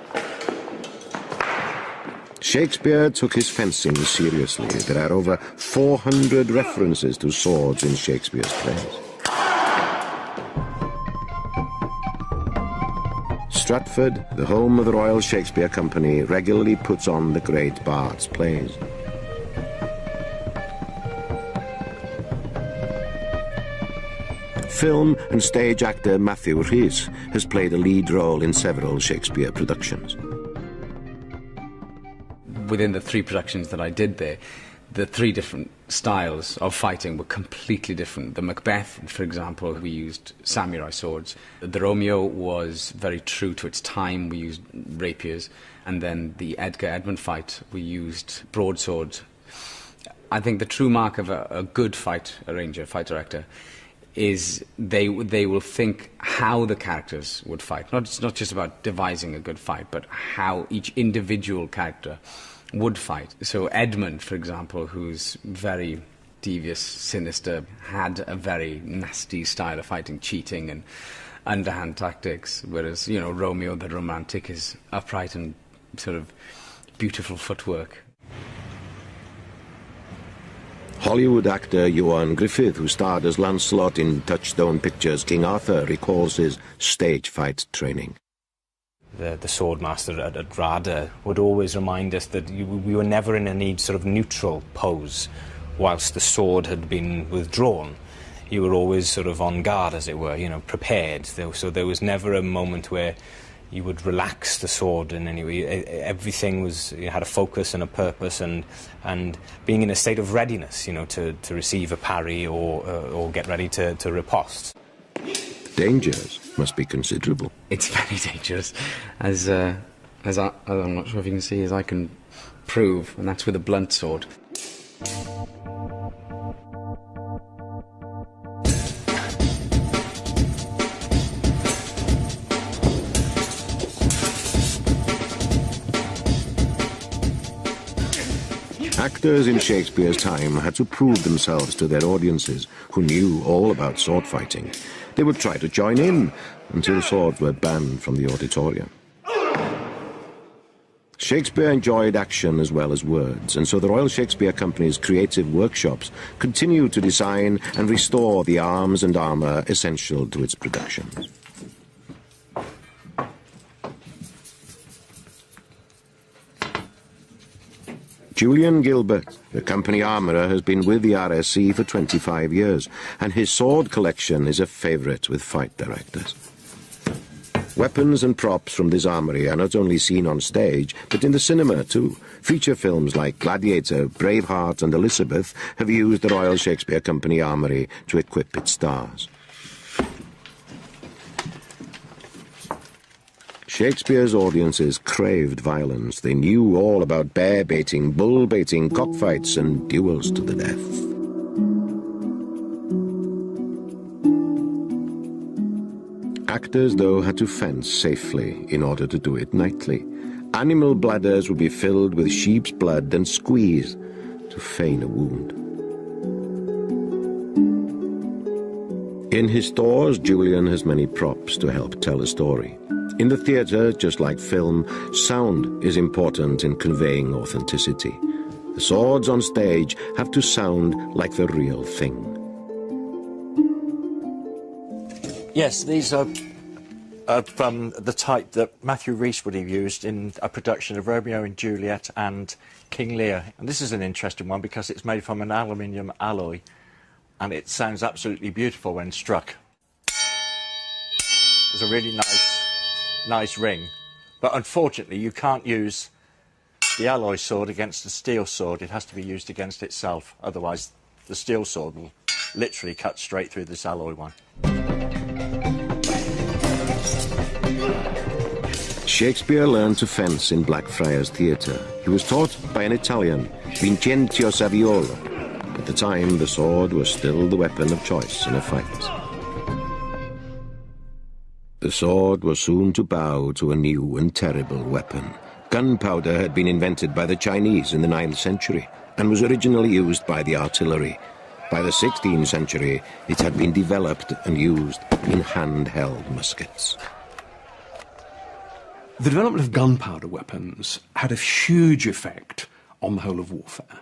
Shakespeare took his fencing seriously. There are over 400 references to swords in Shakespeare's plays. Stratford, the home of the Royal Shakespeare Company, regularly puts on the great bard's plays. Film and stage actor Matthew Rhys has played a lead role in several Shakespeare productions. Within the 3 productions that I did there, the 3 different styles of fighting were completely different. The Macbeth, for example, we used samurai swords. The Romeo was very true to its time. We used rapiers. And then the Edgar Edmund fight, we used broadswords. I think the true mark of a good fight arranger, fight director, is they will think how the characters would fight. It's not just about devising a good fight, but how each individual character would fight. So Edmund, for example, who's very devious, sinister, had a very nasty style of fighting, cheating and underhand tactics, whereas, you know, Romeo the romantic is upright and sort of beautiful footwork. Hollywood actor Ioan Gruffudd, who starred as Lancelot in Touchstone Pictures' King Arthur, recalls his stage fight training. The swordmaster at RADA would always remind us that we were never in any sort of neutral pose whilst the sword had been withdrawn. You were always sort of on guard, as it were, you know, prepared. So there was never a moment where you would relax the sword in any way. Everything was, you had a focus and a purpose, and being in a state of readiness, you know, to receive a parry or get ready to riposte. Dangers must be considerable. It's very dangerous, as I'm not sure if you can see, as I can prove, and that's with a blunt sword. Actors in Shakespeare's time had to prove themselves to their audiences, who knew all about sword fighting. They would try to join in until swords were banned from the auditorium. Shakespeare enjoyed action as well as words, and so the Royal Shakespeare Company's creative workshops continued to design and restore the arms and armour essential to its production. Julian Gilbert, the company armourer, has been with the RSC for 25 years, and his sword collection is a favourite with fight directors. Weapons and props from this armoury are not only seen on stage, but in the cinema too. Feature films like Gladiator, Braveheart and Elizabeth have used the Royal Shakespeare Company armoury to equip its stars. Shakespeare's audiences craved violence. They knew all about bear baiting, bull baiting, cockfights and duels to the death. Actors, though, had to fence safely in order to do it nightly. Animal bladders would be filled with sheep's blood and squeezed to feign a wound. In his stores, Julian has many props to help tell a story. In the theatre, just like film, sound is important in conveying authenticity. The swords on stage have to sound like the real thing. Yes, these are from the type that Matthew Rhys would have used in a production of Romeo and Juliet and King Lear. And this is an interesting one because it's made from an aluminium alloy and it sounds absolutely beautiful when struck. It's a really nice ring. But unfortunately you can't use the alloy sword against the steel sword. It has to be used against itself. Otherwise the steel sword will literally cut straight through this alloy one. Shakespeare learned to fence in Blackfriars Theatre. He was taught by an Italian, Vincenzio Saviolo. At the time, the sword was still the weapon of choice in a fight. The sword was soon to bow to a new and terrible weapon. Gunpowder had been invented by the Chinese in the 9th century and was originally used by the artillery. By the 16th century, it had been developed and used in handheld muskets. The development of gunpowder weapons had a huge effect on the whole of warfare.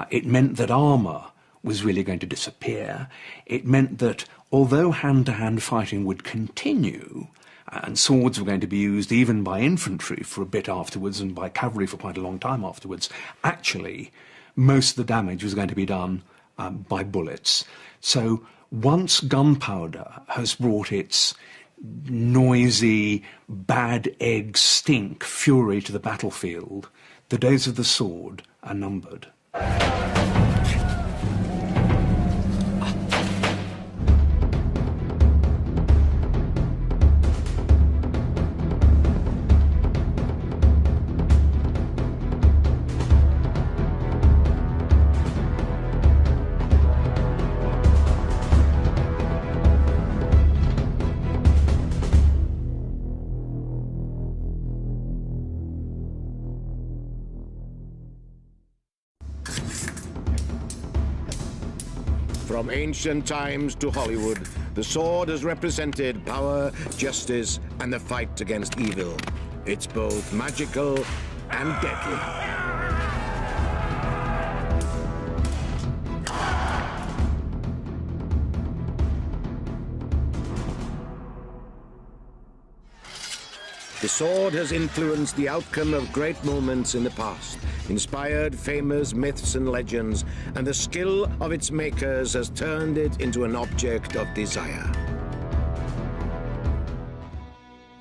It meant that armour was really going to disappear. It meant that although hand-to-hand fighting would continue, and swords were going to be used even by infantry for a bit afterwards and by cavalry for quite a long time afterwards, actually most of the damage was going to be done by bullets. So once gunpowder has brought its noisy, bad egg stink fury to the battlefield, the days of the sword are numbered. From ancient times to Hollywood, the sword has represented power, justice, and the fight against evil. It's both magical and deadly. The sword has influenced the outcome of great moments in the past, inspired famous myths and legends, and the skill of its makers has turned it into an object of desire.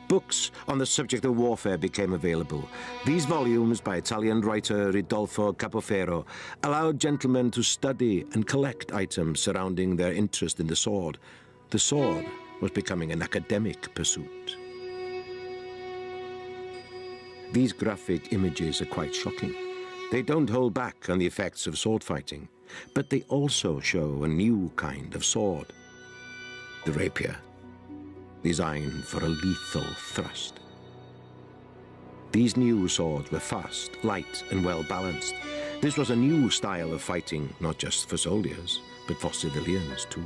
Books on the subject of warfare became available. These volumes by Italian writer Ridolfo Capoferro allowed gentlemen to study and collect items surrounding their interest in the sword. The sword was becoming an academic pursuit. These graphic images are quite shocking. They don't hold back on the effects of sword fighting, but they also show a new kind of sword. The rapier, designed for a lethal thrust. These new swords were fast, light, and well balanced. This was a new style of fighting, not just for soldiers, but for civilians too.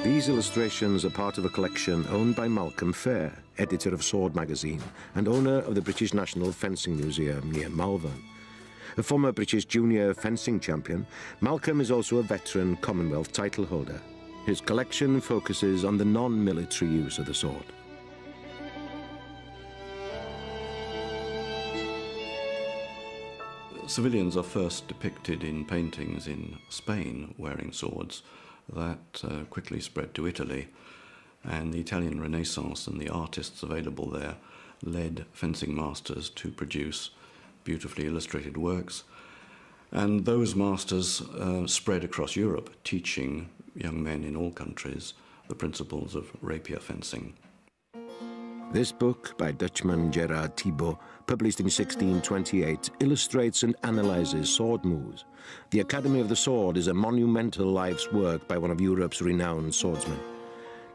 These illustrations are part of a collection owned by Malcolm Fair, editor of Sword magazine and owner of the British National Fencing Museum near Malvern. A former British junior fencing champion, Malcolm is also a veteran Commonwealth title holder. His collection focuses on the non-military use of the sword. Civilians are first depicted in paintings in Spain wearing swords. That quickly spread to Italy, and the Italian Renaissance and the artists available there led fencing masters to produce beautifully illustrated works. And those masters spread across Europe, teaching young men in all countries the principles of rapier fencing. This book by Dutchman Gerard Thibaut, published in 1628, illustrates and analyses sword moves. The Academy of the Sword is a monumental life's work by one of Europe's renowned swordsmen.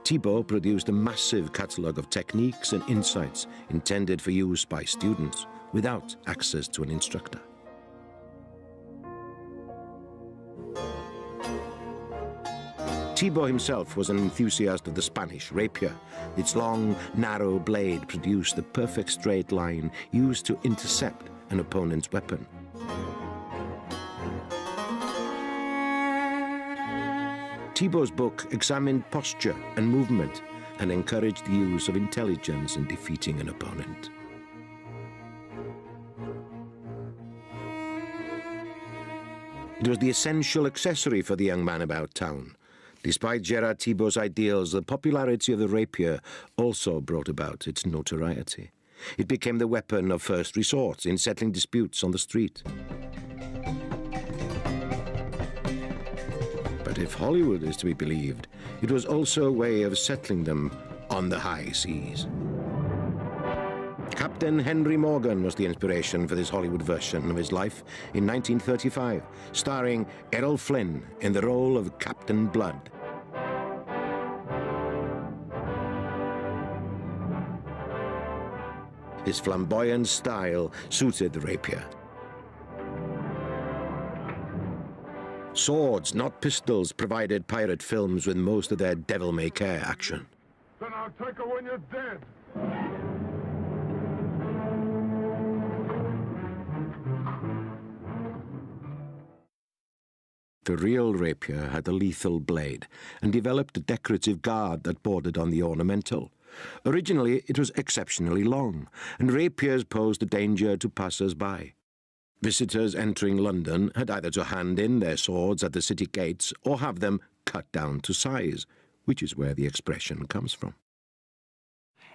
Thibaut produced a massive catalogue of techniques and insights intended for use by students without access to an instructor. Thibaut himself was an enthusiast of the Spanish rapier. Its long, narrow blade produced the perfect straight line used to intercept an opponent's weapon. Thibaut's book examined posture and movement and encouraged the use of intelligence in defeating an opponent. It was the essential accessory for the young man about town. Despite Gerard Thibaut's ideals, the popularity of the rapier also brought about its notoriety. It became the weapon of first resort in settling disputes on the street. But if Hollywood is to be believed, it was also a way of settling them on the high seas. Captain Henry Morgan was the inspiration for this Hollywood version of his life in 1935, starring Errol Flynn in the role of Captain Blood. His flamboyant style suited the rapier. Swords, not pistols, provided pirate films with most of their devil-may-care action. Then I'll take her when you're dead. The real rapier had a lethal blade and developed a decorative guard that bordered on the ornamental. Originally, it was exceptionally long, and rapiers posed a danger to passers-by. Visitors entering London had either to hand in their swords at the city gates or have them cut down to size, which is where the expression comes from.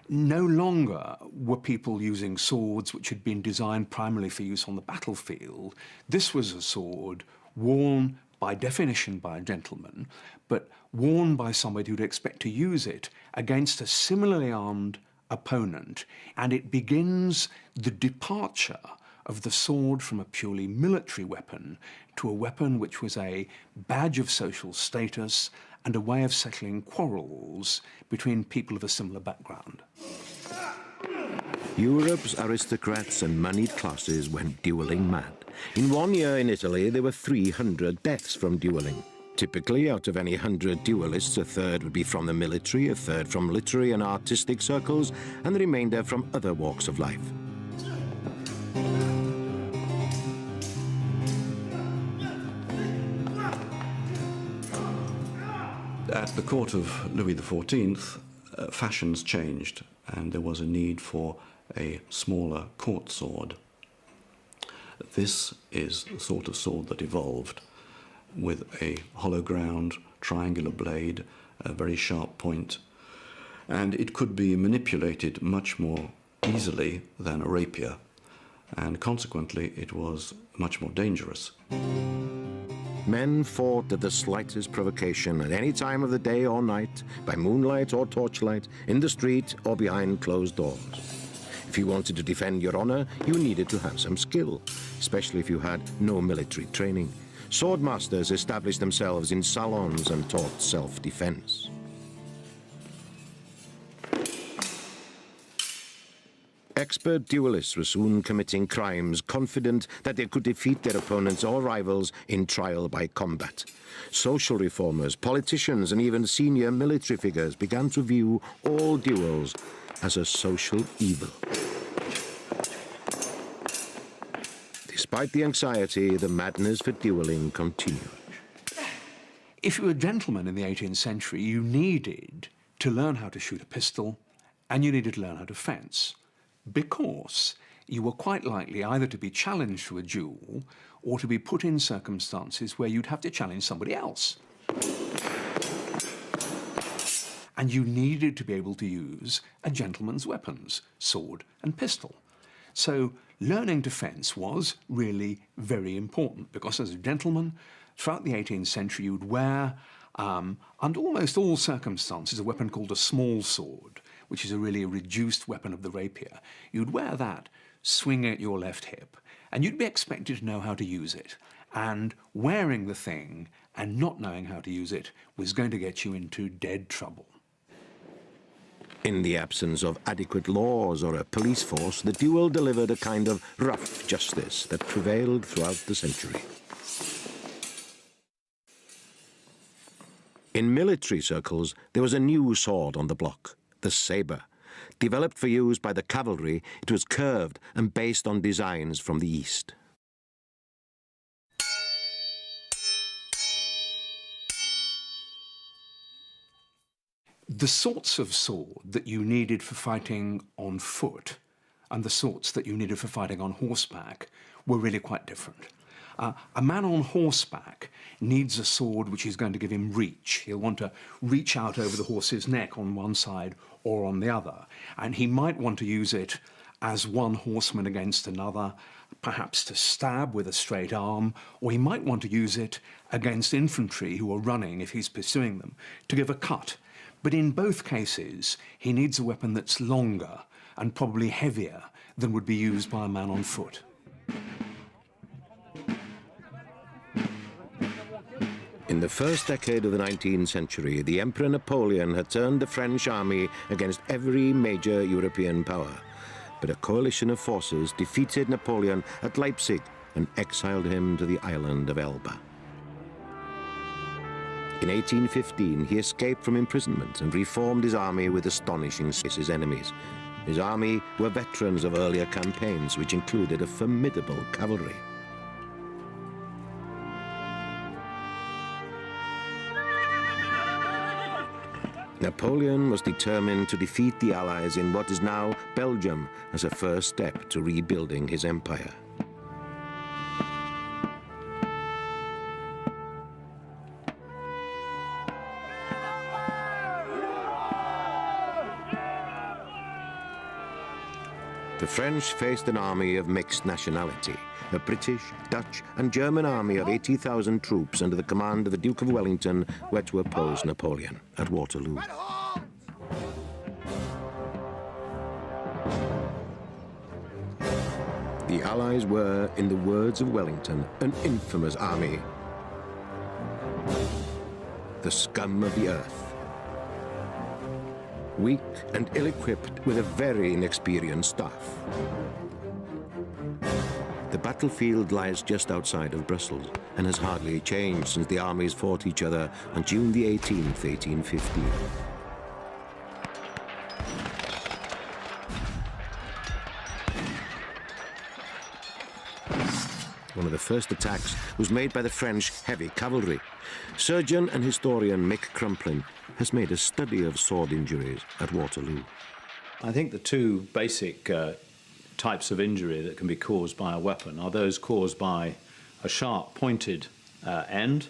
No longer were people using swords which had been designed primarily for use on the battlefield. This was a sword worn by definition by a gentleman, but worn by somebody who'd expect to use it against a similarly armed opponent, and it begins the departure of the sword from a purely military weapon to a weapon which was a badge of social status and a way of settling quarrels between people of a similar background. Europe's aristocrats and moneyed classes went duelling mad. In 1 year in Italy, there were 300 deaths from dueling. Typically, out of any 100 duelists, a third would be from the military, a third from literary and artistic circles, and the remainder from other walks of life. At the court of Louis XIV, fashions changed, and there was a need for a smaller court sword. This is the sort of sword that evolved with a hollow ground, triangular blade, a very sharp point, and it could be manipulated much more easily than a rapier, and consequently it was much more dangerous. Men fought at the slightest provocation at any time of the day or night, by moonlight or torchlight, in the street or behind closed doors. If you wanted to defend your honor, you needed to have some skill, especially if you had no military training. Swordmasters established themselves in salons and taught self-defense. Expert duelists were soon committing crimes, confident that they could defeat their opponents or rivals in trial by combat. Social reformers, politicians, and even senior military figures began to view all duels as a social evil. Despite the anxiety, the madness for dueling continued. If you were a gentleman in the 18th century, you needed to learn how to shoot a pistol, and you needed to learn how to fence, because you were quite likely either to be challenged to a duel or to be put in circumstances where you'd have to challenge somebody else. And you needed to be able to use a gentleman's weapons, sword and pistol. So learning to fence was really very important, because as a gentleman, throughout the 18th century, you'd wear, under almost all circumstances, a weapon called a small sword, which is really a reduced weapon of the rapier. You'd wear that, swinging at your left hip, and you'd be expected to know how to use it. And wearing the thing and not knowing how to use it was going to get you into dead trouble. In the absence of adequate laws or a police force, the duel delivered a kind of rough justice that prevailed throughout the century. In military circles, there was a new sword on the block, the sabre. Developed for use by the cavalry, it was curved and based on designs from the East. The sorts of sword that you needed for fighting on foot and the sorts that you needed for fighting on horseback were really quite different. A man on horseback needs a sword which is going to give him reach. He'll want to reach out over the horse's neck on one side or on the other, and he might want to use it as one horseman against another, perhaps to stab with a straight arm, or he might want to use it against infantry who are running if he's pursuing them, to give a cut. But in both cases, he needs a weapon that's longer and probably heavier than would be used by a man on foot. In the first decade of the 19th century, the Emperor Napoleon had turned the French army against every major European power. But a coalition of forces defeated Napoleon at Leipzig and exiled him to the island of Elba. In 1815, he escaped from imprisonment and reformed his army with astonishing success his enemies. His army were veterans of earlier campaigns, which included a formidable cavalry. Napoleon was determined to defeat the Allies in what is now Belgium as a first step to rebuilding his empire. The French faced an army of mixed nationality, a British, Dutch and German army of 80,000 troops under the command of the Duke of Wellington were to oppose Napoleon at Waterloo. The Allies were, in the words of Wellington, an infamous army, the scum of the earth. Weak and ill-equipped with a very inexperienced staff. The battlefield lies just outside of Brussels and has hardly changed since the armies fought each other on June the 18th, 1815. One of the first attacks was made by the French heavy cavalry. Surgeon and historian Mick Crumplin has made a study of sword injuries at Waterloo. I think the two basic types of injury that can be caused by a weapon are those caused by a sharp pointed end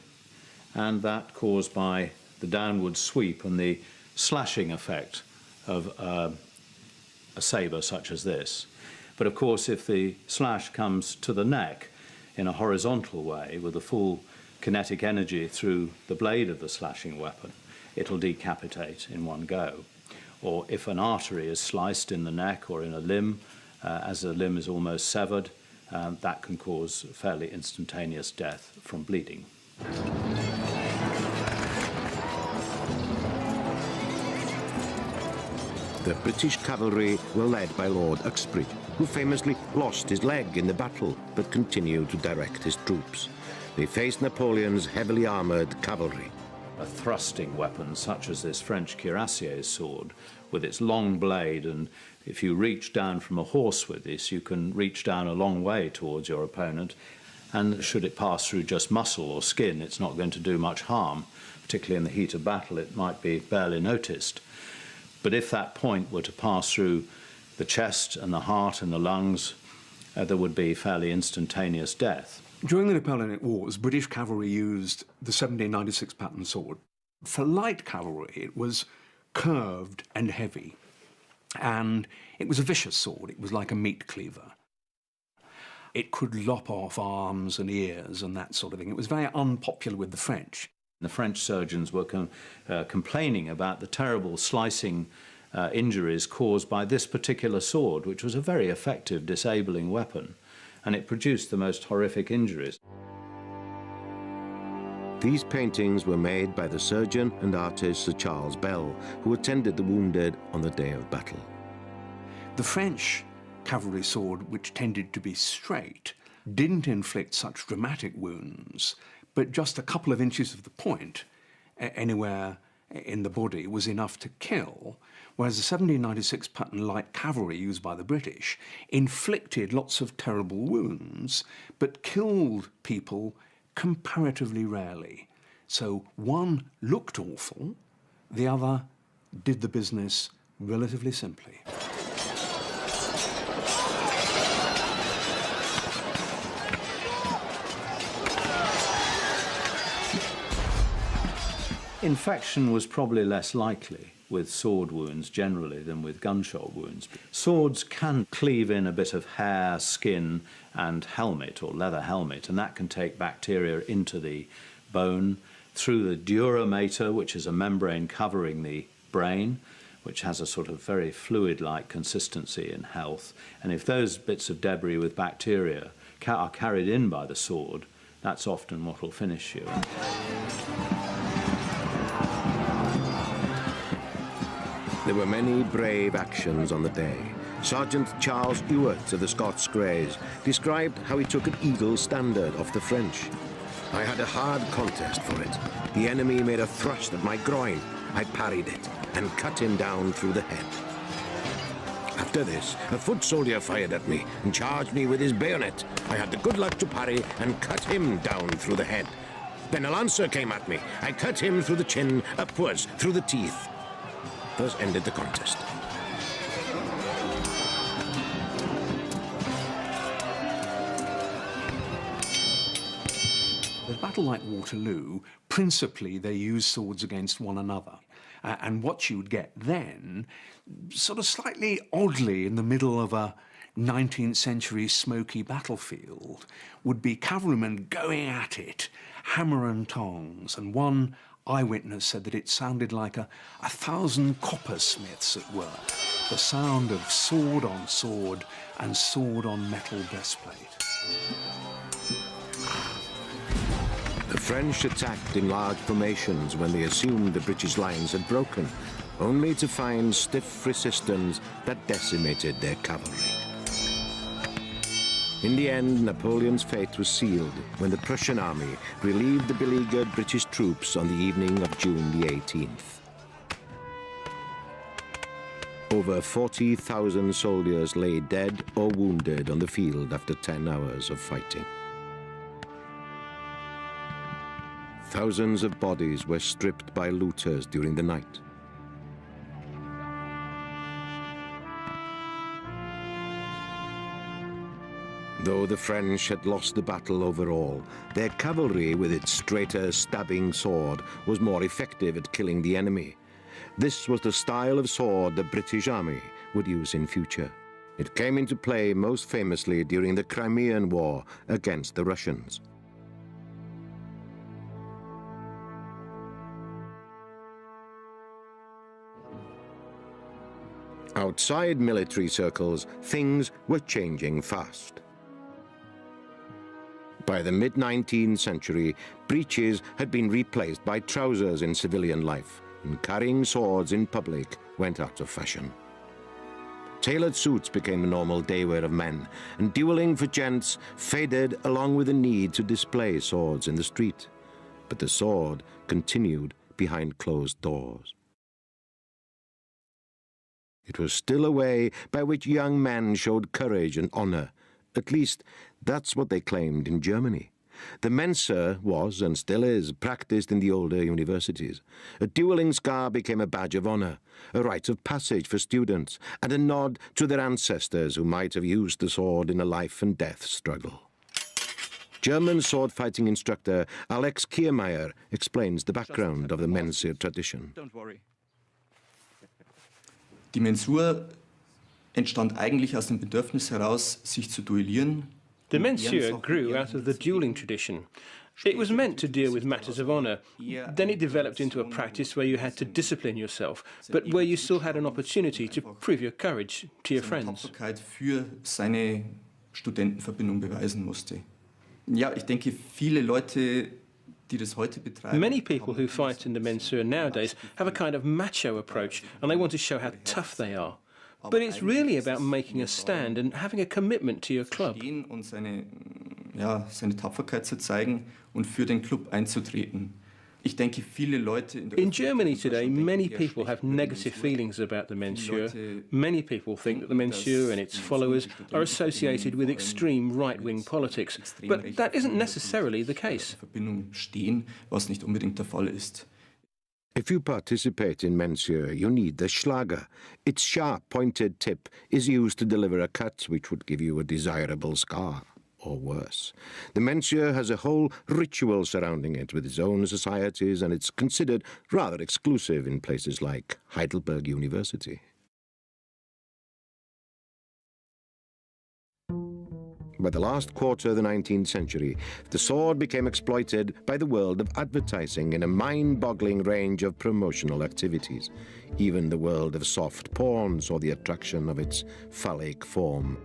and that caused by the downward sweep and the slashing effect of a sabre such as this. But of course, if the slash comes to the neck in a horizontal way with the full kinetic energy through the blade of the slashing weapon, it'll decapitate in one go. Or if an artery is sliced in the neck or in a limb, as the limb is almost severed, that can cause fairly instantaneous death from bleeding. The British cavalry were led by Lord Uxbridge, who famously lost his leg in the battle but continued to direct his troops. They faced Napoleon's heavily armoured cavalry. A thrusting weapon such as this French cuirassier's sword, with its long blade, and if you reach down from a horse with this, you can reach down a long way towards your opponent, and should it pass through just muscle or skin, it's not going to do much harm. Particularly in the heat of battle, it might be barely noticed. But if that point were to pass through the chest and the heart and the lungs, there would be fairly instantaneous death. During the Napoleonic Wars, British cavalry used the 1796 pattern sword. For light cavalry, it was curved and heavy, and it was a vicious sword. It was like a meat cleaver. It could lop off arms and ears and that sort of thing. It was very unpopular with the French. The French surgeons were complaining about the terrible slicing injuries caused by this particular sword, which was a very effective disabling weapon, and it produced the most horrific injuries. These paintings were made by the surgeon and artist Sir Charles Bell, who attended the wounded on the day of battle. The French cavalry sword, which tended to be straight, didn't inflict such dramatic wounds, but just a couple of inches of the point anywhere in the body was enough to kill, whereas the 1796 pattern light cavalry used by the British inflicted lots of terrible wounds, but killed people comparatively rarely. So one looked awful, the other did the business relatively simply. Infection was probably less likely with sword wounds generally than with gunshot wounds. Swords can cleave in a bit of hair, skin and helmet or leather helmet, and that can take bacteria into the bone through the dura mater, which is a membrane covering the brain, which has a sort of very fluid-like consistency in health. And if those bits of debris with bacteria are carried in by the sword, that's often what will finish you. There were many brave actions on the day. Sergeant Charles Ewart of the Scots Greys described how he took an eagle standard off the French. I had a hard contest for it. The enemy made a thrust at my groin. I parried it and cut him down through the head. After this, a foot soldier fired at me and charged me with his bayonet. I had the good luck to parry and cut him down through the head. Then a lancer came at me. I cut him through the chin, upwards, through the teeth. Thus ended the contest. The battle like Waterloo, principally they used swords against one another. And what you'd get then, sort of slightly oddly in the middle of a 19th century smoky battlefield, would be cavalrymen going at it, hammer and tongs, and one eyewitness said that it sounded like a 1,000 coppersmiths at work, the sound of sword on sword and sword on metal breastplate. The French attacked in large formations when they assumed the British lines had broken, only to find stiff resistance that decimated their cavalry. In the end, Napoleon's fate was sealed when the Prussian army relieved the beleaguered British troops on the evening of June the 18th. Over 40,000 soldiers lay dead or wounded on the field after 10 hours of fighting. Thousands of bodies were stripped by looters during the night. Though the French had lost the battle overall, their cavalry, with its straighter, stabbing sword, was more effective at killing the enemy. This was the style of sword the British Army would use in future. It came into play most famously during the Crimean War against the Russians. Outside military circles, things were changing fast. By the mid-19th century, breeches had been replaced by trousers in civilian life, and carrying swords in public went out of fashion. Tailored suits became the normal daywear of men, and dueling for gents faded along with the need to display swords in the street. But the sword continued behind closed doors. It was still a way by which young men showed courage and honour. At least, that's what they claimed in Germany. The Mensa was, and still is, practiced in the older universities. A duelling scar became a badge of honour, a rite of passage for students, and a nod to their ancestors who might have used the sword in a life-and-death struggle. German sword-fighting instructor Alex Kiermaier explains the background of the Mensur tradition. Don't worry. Die Mensur entstand eigentlich aus dem Bedürfnis heraus, sich zu duellieren. The Mensur grew out of the dueling tradition. It was meant to deal with matters of honour. Then it developed into a practice where you had to discipline yourself, but where you still had an opportunity to prove your courage to your friends. Tapferkeit für seine Studentenverbindung beweisen musste. Ja, ich denke, viele Leute, die das heute betreiben. Many people who fight in the Mensur nowadays have a kind of macho approach, and they want to show how tough they are. But it's really about making a stand and having a commitment to your club. Und seine Tapferkeit zu zeigen und für den Club einzutreten. Ich denke, viele Leute in Germany today, many people have negative feelings about the Mensur. Many people think that the Mensur and its followers are associated with extreme right-wing politics, but that isn't necessarily the case. Verbindung stehen, was nicht unbedingt der Fall ist. If you participate in Mensur, you need the Schlager. Its sharp, pointed tip is used to deliver a cut which would give you a desirable scar, or worse. The Mensur has a whole ritual surrounding it with its own societies, and it's considered rather exclusive in places like Heidelberg University. By the last quarter of the 19th century, the sword became exploited by the world of advertising in a mind-boggling range of promotional activities. Even the world of soft porn saw the attraction of its phallic form.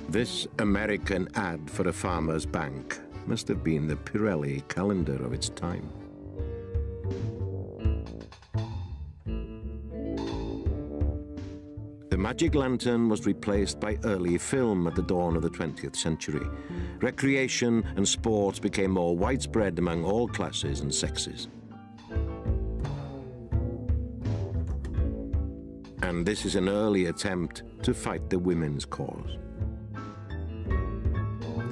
This American ad for a farmer's bank must have been the Pirelli calendar of its time. The magic lantern was replaced by early film at the dawn of the 20th century. Recreation and sport became more widespread among all classes and sexes. And this is an early attempt to fight the women's cause.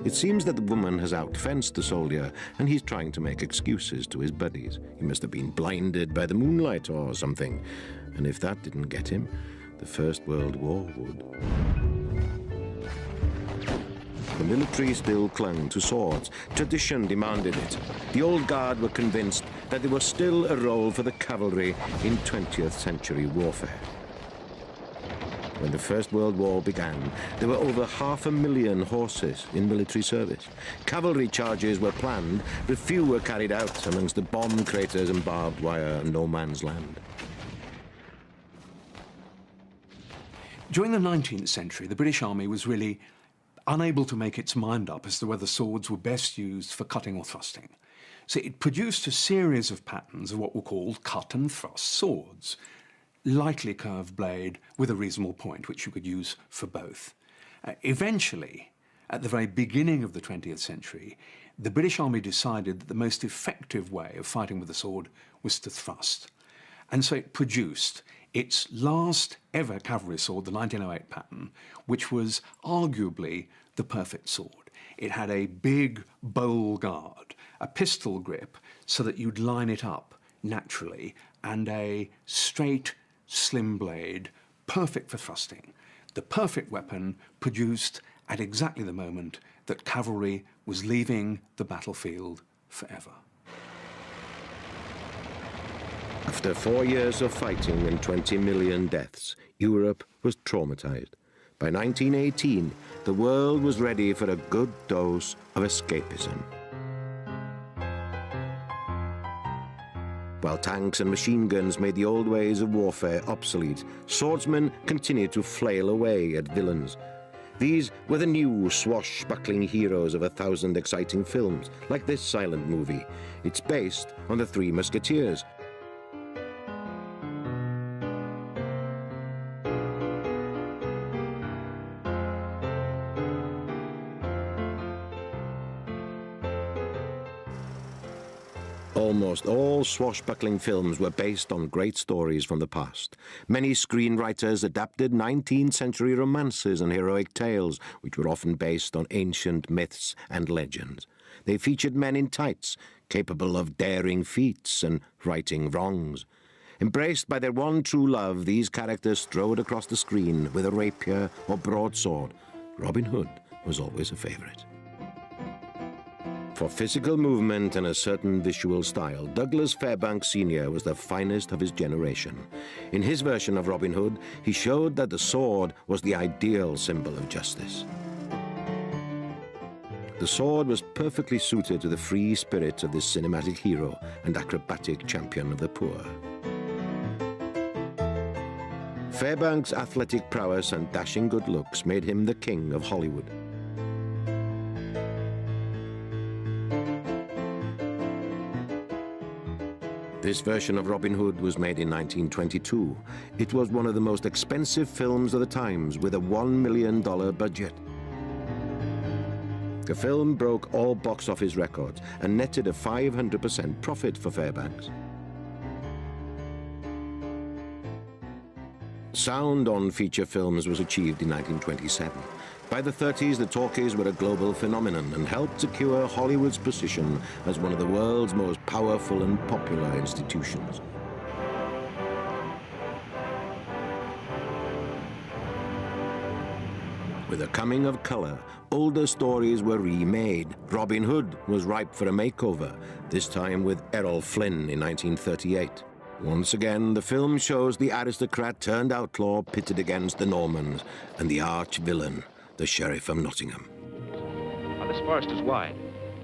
It seems that the woman has outfenced the soldier, and he's trying to make excuses to his buddies. He must have been blinded by the moonlight or something, and if that didn't get him, the First World War would. The military still clung to swords. Tradition demanded it. The old guard were convinced that there was still a role for the cavalry in 20th century warfare. When the First World War began, there were over 500,000 horses in military service. Cavalry charges were planned, but few were carried out amongst the bomb craters and barbed wire and no man's land. During the 19th century, the British Army was really unable to make its mind up as to whether swords were best used for cutting or thrusting. So it produced a series of patterns of what were called cut and thrust swords. Lightly curved blade with a reasonable point, which you could use for both. Eventually, at the very beginning of the 20th century, the British Army decided that the most effective way of fighting with the sword was to thrust. And so it produced its last ever cavalry sword, the 1908 pattern, which was arguably the perfect sword. It had a big bowl guard, a pistol grip so that you'd line it up naturally, and a straight, slim blade, perfect for thrusting. The perfect weapon produced at exactly the moment that cavalry was leaving the battlefield forever. After 4 years of fighting and 20 million deaths, Europe was traumatized. By 1918, the world was ready for a good dose of escapism. While tanks and machine guns made the old ways of warfare obsolete, swordsmen continued to flail away at villains. These were the new swashbuckling heroes of 1,000 exciting films, like this silent movie. It's based on the Three Musketeers. Almost all swashbuckling films were based on great stories from the past. Many screenwriters adapted 19th century romances and heroic tales, which were often based on ancient myths and legends. They featured men in tights, capable of daring feats and righting wrongs. Embraced by their one true love, these characters strode across the screen with a rapier or broadsword. Robin Hood was always a favorite. For physical movement and a certain visual style, Douglas Fairbanks Sr. was the finest of his generation. In his version of Robin Hood, he showed that the sword was the ideal symbol of justice. The sword was perfectly suited to the free spirit of this cinematic hero and acrobatic champion of the poor. Fairbanks' athletic prowess and dashing good looks made him the king of Hollywood. This version of Robin Hood was made in 1922. It was one of the most expensive films of the times, with a $1 million budget. The film broke all box office records and netted a 500% profit for Fairbanks. Sound on feature films was achieved in 1927. By the 30s, the talkies were a global phenomenon and helped secure Hollywood's position as one of the world's most powerful and popular institutions. With the coming of color, older stories were remade. Robin Hood was ripe for a makeover, this time with Errol Flynn in 1938. Once again, the film shows the aristocrat turned outlaw pitted against the Normans and the arch-villain, the Sheriff of Nottingham. Now, this forest is wide.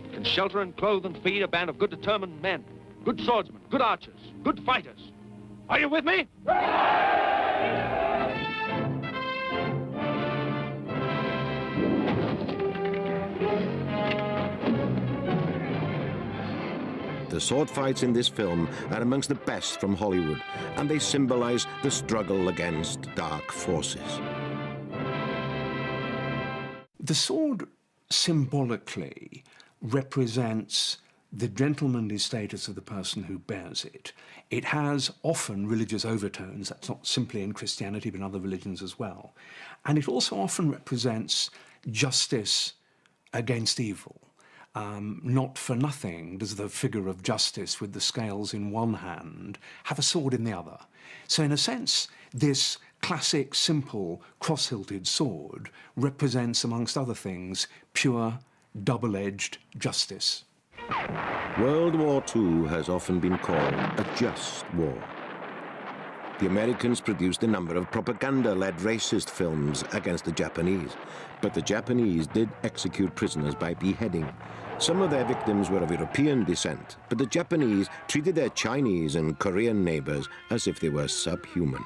It can shelter and clothe and feed a band of good determined men, good swordsmen, good archers, good fighters. Are you with me? The sword fights in this film are amongst the best from Hollywood, and they symbolize the struggle against dark forces. The sword symbolically represents the gentlemanly status of the person who bears it. It has often religious overtones. That's not simply in Christianity, but in other religions as well. And it also often represents justice against evil. Not for nothing does the figure of justice with the scales in one hand have a sword in the other. So in a sense, this classic, simple, cross-hilted sword represents, amongst other things, pure, double-edged justice. World War II has often been called a just war. The Americans produced a number of propaganda-led racist films against the Japanese, but the Japanese did execute prisoners by beheading. Some of their victims were of European descent, but the Japanese treated their Chinese and Korean neighbors as if they were subhuman.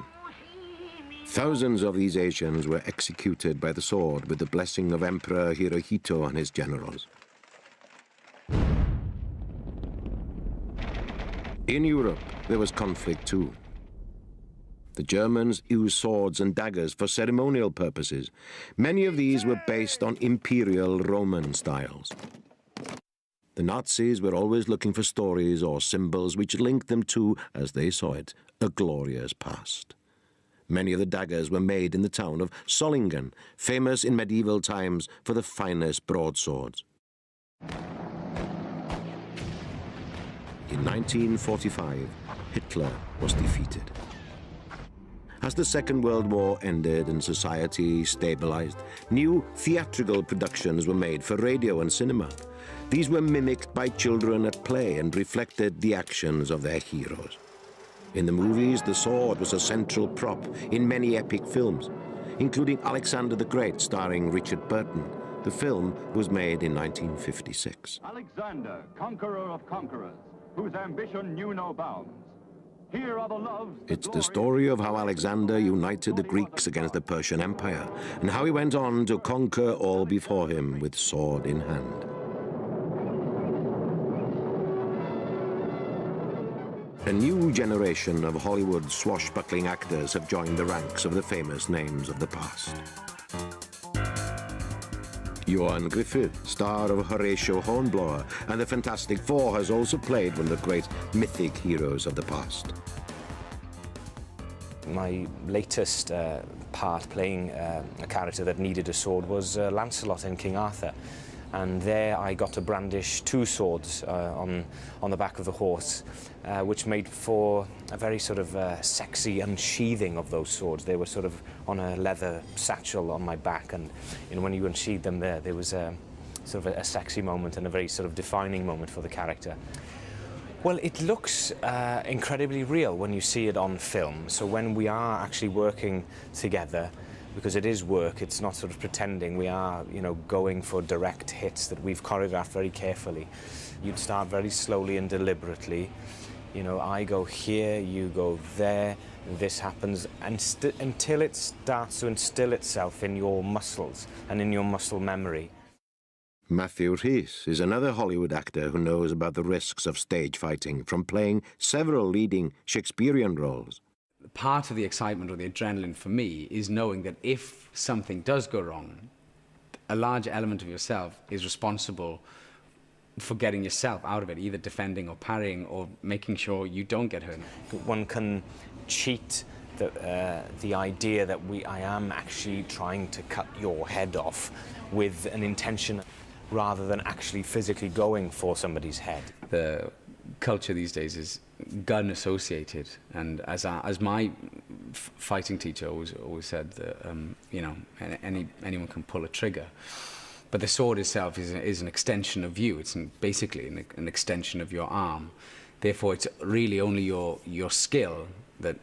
Thousands of these Asians were executed by the sword with the blessing of Emperor Hirohito and his generals. In Europe, there was conflict too. The Germans used swords and daggers for ceremonial purposes. Many of these were based on imperial Roman styles. The Nazis were always looking for stories or symbols which linked them to, as they saw it, a glorious past. Many of the daggers were made in the town of Solingen, famous in medieval times for the finest broadswords. In 1945, Hitler was defeated. As the Second World War ended and society stabilized, new theatrical productions were made for radio and cinema. These were mimicked by children at play and reflected the actions of their heroes. In the movies, the sword was a central prop in many epic films, including Alexander the Great, starring Richard Burton. The film was made in 1956. Alexander, conqueror of conquerors, whose ambition knew no bounds. It's the story of how Alexander united the Greeks against the Persian Empire, and how he went on to conquer all before him with sword in hand. A new generation of Hollywood swashbuckling actors have joined the ranks of the famous names of the past. Ioan Gruffudd, star of Horatio Hornblower and the Fantastic Four, has also played one of the great mythic heroes of the past. My latest part playing a character that needed a sword was Lancelot in King Arthur. And there I got to brandish two swords on the back of the horse, which made for a very sort of sexy unsheathing of those swords. They were sort of on a leather satchel on my back, and when you unsheathed them there was sort of a sexy moment and a very sort of defining moment for the character. Well, it looks incredibly real when you see it on film. So when we are actually working together, because it is work, it's not sort of pretending, we are, going for direct hits that we've choreographed very carefully. You'd start very slowly and deliberately. I go here, you go there, and this happens, until it starts to instill itself in your muscles and in your muscle memory. Matthew Rhys is another Hollywood actor who knows about the risks of stage fighting from playing several leading Shakespearean roles. Part of the excitement or the adrenaline for me is knowing that if something does go wrong, a large element of yourself is responsible for getting yourself out of it, either defending or parrying or making sure you don't get hurt. One can cheat the idea that I am actually trying to cut your head off with an intention rather than actually physically going for somebody's head. The culture these days is gun associated, and as my fighting teacher always said, that anyone can pull a trigger, but the sword itself is an extension of you. It's basically an extension of your arm. Therefore, it's really only your skill that,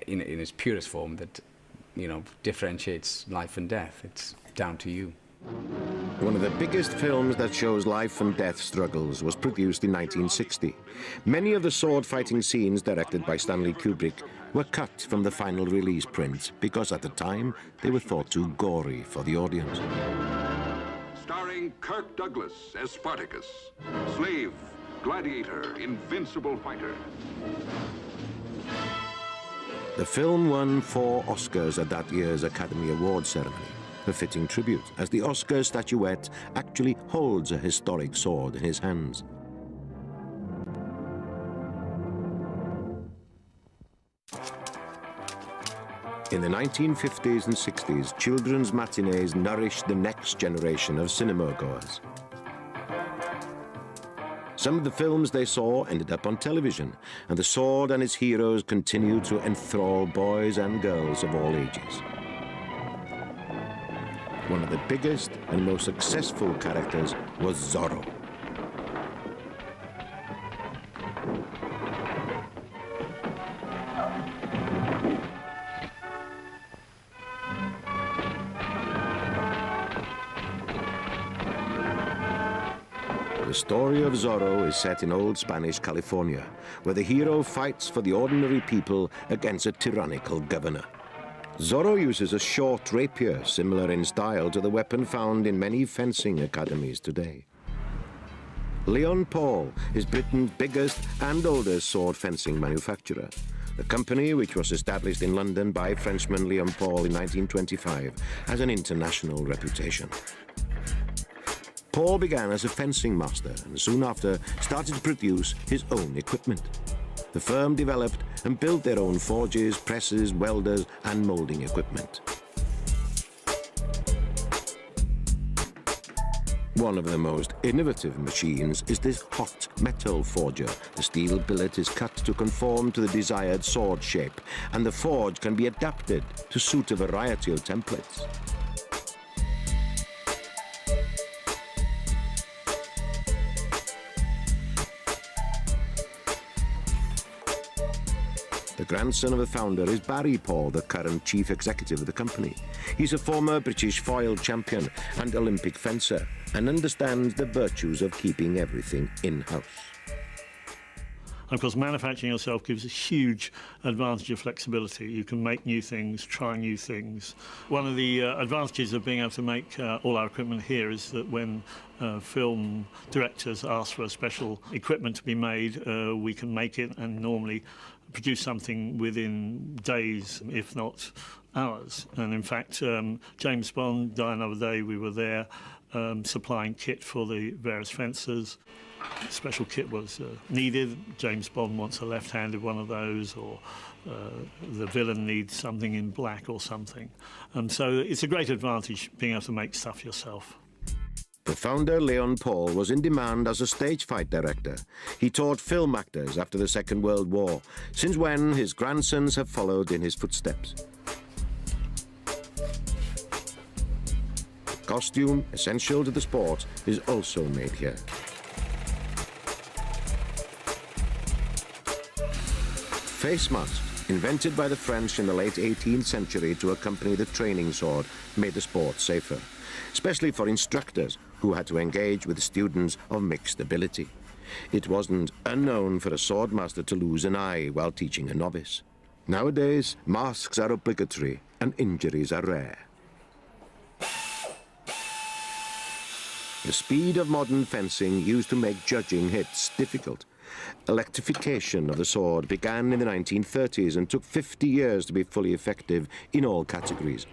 in its purest form, that differentiates life and death. It's down to you. One of the biggest films that shows life and death struggles was produced in 1960. Many of the sword-fighting scenes directed by Stanley Kubrick were cut from the final release print because at the time they were thought too gory for the audience. Starring Kirk Douglas as Spartacus, slave, gladiator, invincible fighter. The film won 4 Oscars at that year's Academy Awards ceremony. A fitting tribute, as the Oscar statuette actually holds a historic sword in his hands. In the 1950s and 60s, children's matinees nourished the next generation of cinema-goers. Some of the films they saw ended up on television, and the sword and its heroes continued to enthrall boys and girls of all ages. One of the biggest and most successful characters was Zorro. The story of Zorro is set in old Spanish California, where the hero fights for the ordinary people against a tyrannical governor. Zorro uses a short rapier, similar in style to the weapon found in many fencing academies today. Leon Paul is Britain's biggest and oldest sword fencing manufacturer. The company, which was established in London by Frenchman Leon Paul in 1925, has an international reputation. Paul began as a fencing master and soon after started to produce his own equipment. The firm developed and built their own forges, presses, welders, and molding equipment. One of the most innovative machines is this hot metal forger. The steel billet is cut to conform to the desired sword shape, and the forge can be adapted to suit a variety of templates. The grandson of the founder is Barry Paul, the current chief executive of the company. He's a former British foil champion and Olympic fencer and understands the virtues of keeping everything in-house. And of course, manufacturing yourself gives a huge advantage of flexibility. You can make new things, try new things. One of the advantages of being able to make all our equipment here is that when film directors ask for a special equipment to be made, we can make it and normally produce something within days, if not hours. And in fact, James Bond, Die Another Day, we were there supplying kit for the various fencers. Special kit was needed. James Bond wants a left-handed one of those, or the villain needs something in black or something. So it's a great advantage being able to make stuff yourself. The founder, Leon Paul, was in demand as a stage fight director. He taught film actors after the Second World War, since when his grandsons have followed in his footsteps. The costume, essential to the sport, is also made here. Face masks, invented by the French in the late 18th century to accompany the training sword, made the sport safer, especially for instructors who had to engage with students of mixed ability. It wasn't unknown for a swordmaster to lose an eye while teaching a novice. Nowadays, masks are obligatory and injuries are rare. The speed of modern fencing used to make judging hits difficult. Electrification of the sword began in the 1930s and took 50 years to be fully effective in all categories.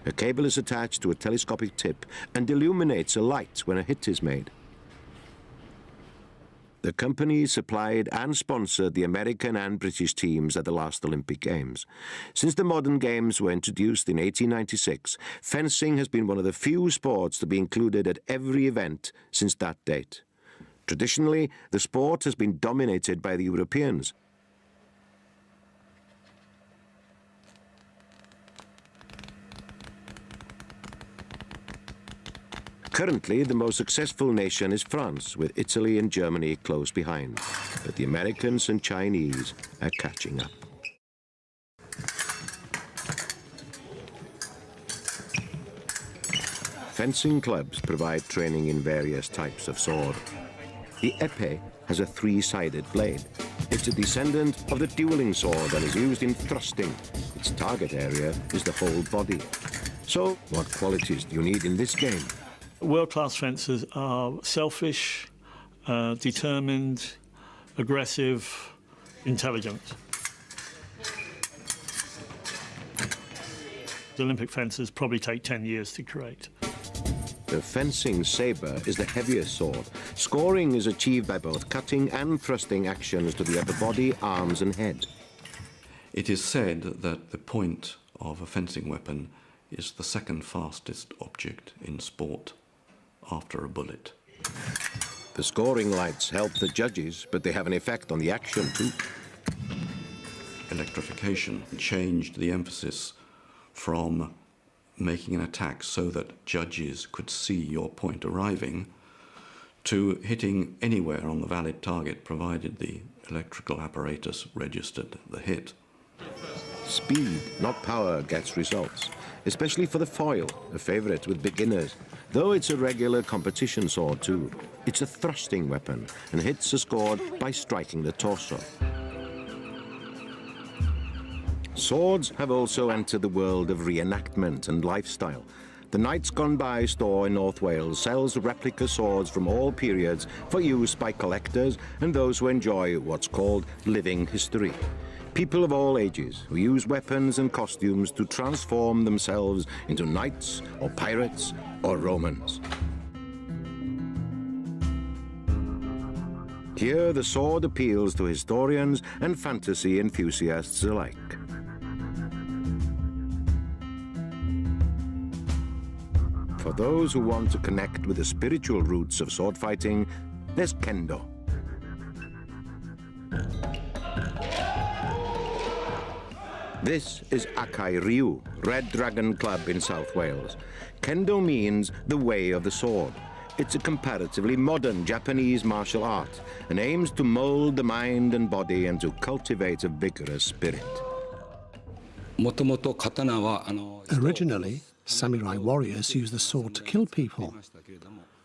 A cable is attached to a telescopic tip and illuminates a light when a hit is made. The company supplied and sponsored the American and British teams at the last Olympic Games. Since the modern games were introduced in 1896, fencing has been one of the few sports to be included at every event since that date. Traditionally, the sport has been dominated by the Europeans. Currently, the most successful nation is France, with Italy and Germany close behind. But the Americans and Chinese are catching up. Fencing clubs provide training in various types of sword. The épée has a three-sided blade. It's a descendant of the dueling sword and is used in thrusting. Its target area is the whole body. So, what qualities do you need in this game? World-class fencers are selfish, determined, aggressive, intelligent. The Olympic fencers probably take 10 years to create. The fencing sabre is the heaviest sword. Scoring is achieved by both cutting and thrusting actions to the upper body, arms and head. It is said that the point of a fencing weapon is the second fastest object in sport, after a bullet. The scoring lights help the judges, but they have an effect on the action too. Electrification changed the emphasis from making an attack so that judges could see your point arriving to hitting anywhere on the valid target, provided the electrical apparatus registered the hit. Speed, not power, gets results, especially for the foil, a favourite with beginners. Though it's a regular competition sword too, it's a thrusting weapon, and hits are scored by striking the torso. Swords have also entered the world of reenactment and lifestyle. The Knights Gone By store in North Wales sells replica swords from all periods for use by collectors and those who enjoy what's called living history. People of all ages who use weapons and costumes to transform themselves into knights or pirates or Romans. Here the sword appeals to historians and fantasy enthusiasts alike. For those who want to connect with the spiritual roots of sword fighting, there's Kendo. This is Akai Ryu, Red Dragon Club in South Wales. Kendo means the way of the sword. It's a comparatively modern Japanese martial art and aims to mold the mind and body and to cultivate a vigorous spirit. Originally, samurai warriors used the sword to kill people.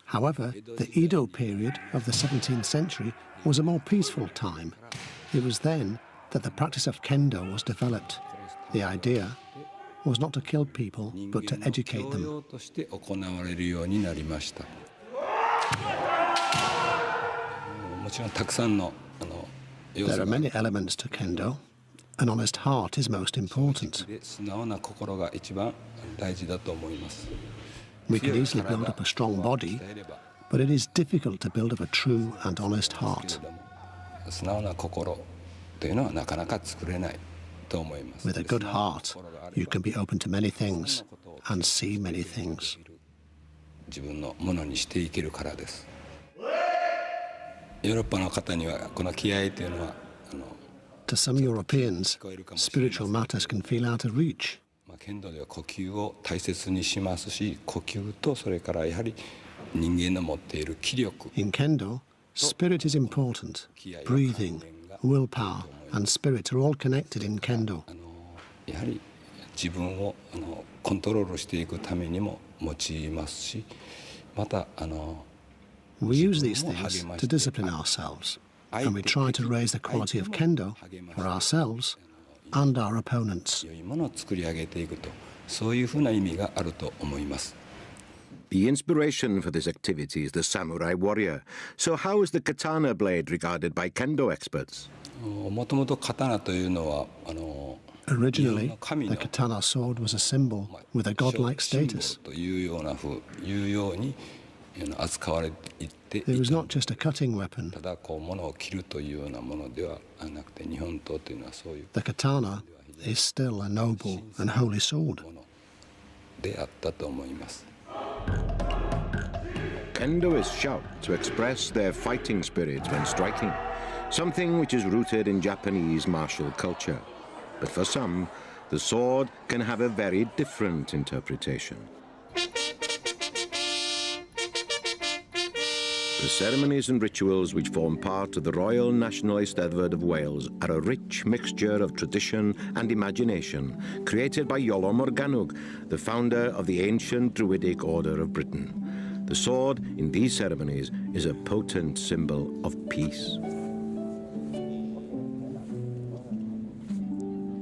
However, the Edo period of the 17th century was a more peaceful time. It was then that the practice of kendo was developed. The idea was not to kill people, but to educate them. There are many elements to kendo. An honest heart is most important. We can easily build up a strong body, but it is difficult to build up a true and honest heart. With a good heart, you can be open to many things and see many things. To some Europeans, spiritual matters can feel out of reach. In kendo, spirit is important. Breathing, willpower, and spirit are all connected in kendo. We use these things to discipline ourselves, and we try to raise the quality of kendo for ourselves and our opponents. The inspiration for this activity is the samurai warrior. So how is the katana blade regarded by kendo experts? Originally, the katana sword was a symbol with a godlike status. It was not just a cutting weapon. The katana is still a noble and holy sword. Kendo is shout to express their fighting spirit when striking, something which is rooted in Japanese martial culture. But for some, the sword can have a very different interpretation. The ceremonies and rituals which form part of the Royal National Eisteddfod of Wales are a rich mixture of tradition and imagination created by Iolo Morgannwg, the founder of the ancient Druidic Order of Britain. The sword in these ceremonies is a potent symbol of peace.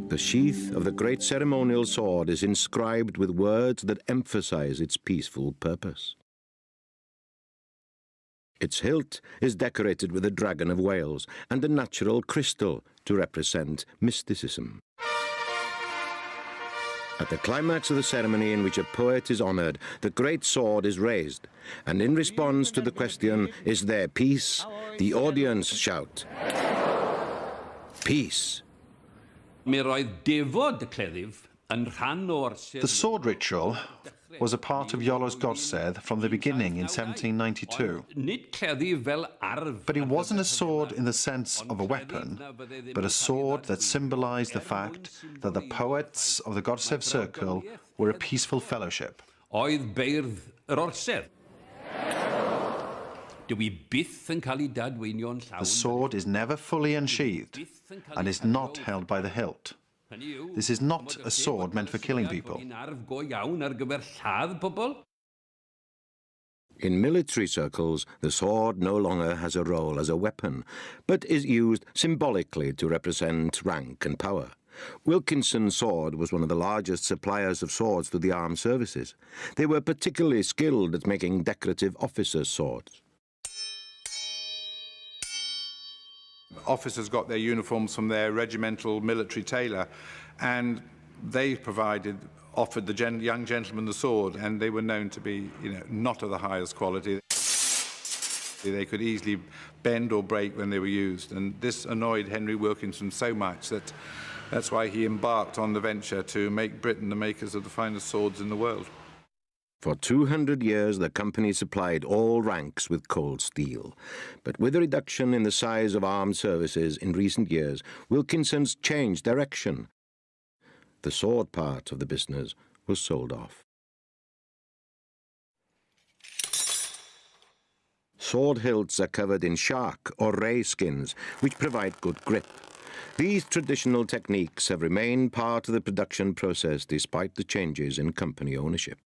The sheath of the great ceremonial sword is inscribed with words that emphasize its peaceful purpose. Its hilt is decorated with a dragon of Wales and a natural crystal to represent mysticism. At the climax of the ceremony in which a poet is honored, the great sword is raised, and in response to the question, "Is there peace?" the audience shout, "Peace." The sword ritual was a part of Iolo's godsedd from the beginning in 1792. But it wasn't a sword in the sense of a weapon, but a sword that symbolized the fact that the poets of the godsedd circle were a peaceful fellowship. The sword is never fully unsheathed and is not held by the hilt. This is not a sword meant for killing people. In military circles, the sword no longer has a role as a weapon, but is used symbolically to represent rank and power. Wilkinson's sword was one of the largest suppliers of swords to the armed services. They were particularly skilled at making decorative officers' swords. Officers got their uniforms from their regimental military tailor, and they offered the young gentleman the sword, and they were known to be, not of the highest quality. They could easily bend or break when they were used, and this annoyed Henry Wilkinson so much that that's why he embarked on the venture to make Britain the makers of the finest swords in the world. For 200 years, the company supplied all ranks with cold steel. But with a reduction in the size of armed services in recent years, Wilkinson's changed direction. The sword part of the business was sold off. Sword hilts are covered in shark or ray skins, which provide good grip. These traditional techniques have remained part of the production process despite the changes in company ownership.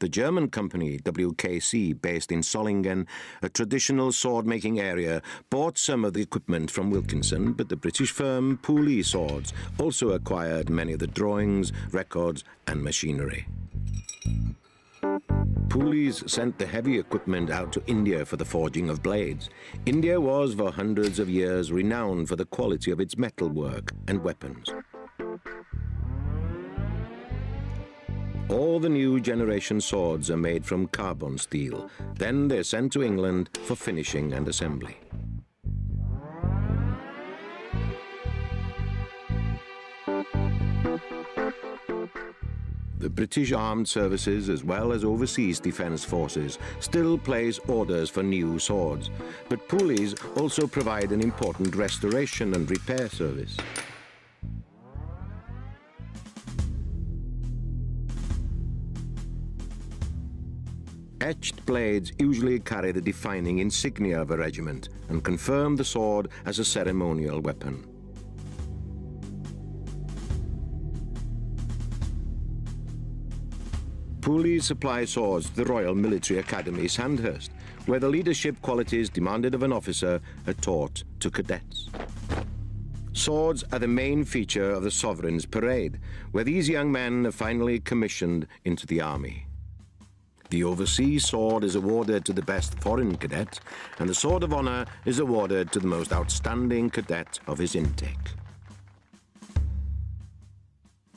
The German company, WKC, based in Solingen, a traditional sword-making area, bought some of the equipment from Wilkinson, but the British firm Pooley Swords also acquired many of the drawings, records and machinery. Pooley's sent the heavy equipment out to India for the forging of blades. India was for hundreds of years renowned for the quality of its metalwork and weapons. All the new generation swords are made from carbon steel. Then they're sent to England for finishing and assembly. The British Armed Services, as well as overseas defence forces, still place orders for new swords. But Pooley's also provide an important restoration and repair service. Etched blades usually carry the defining insignia of a regiment and confirm the sword as a ceremonial weapon. Pooley supplies swords to the Royal Military Academy, Sandhurst, where the leadership qualities demanded of an officer are taught to cadets. Swords are the main feature of the Sovereign's parade, where these young men are finally commissioned into the army. The overseas sword is awarded to the best foreign cadet, and the Sword of Honour is awarded to the most outstanding cadet of his intake.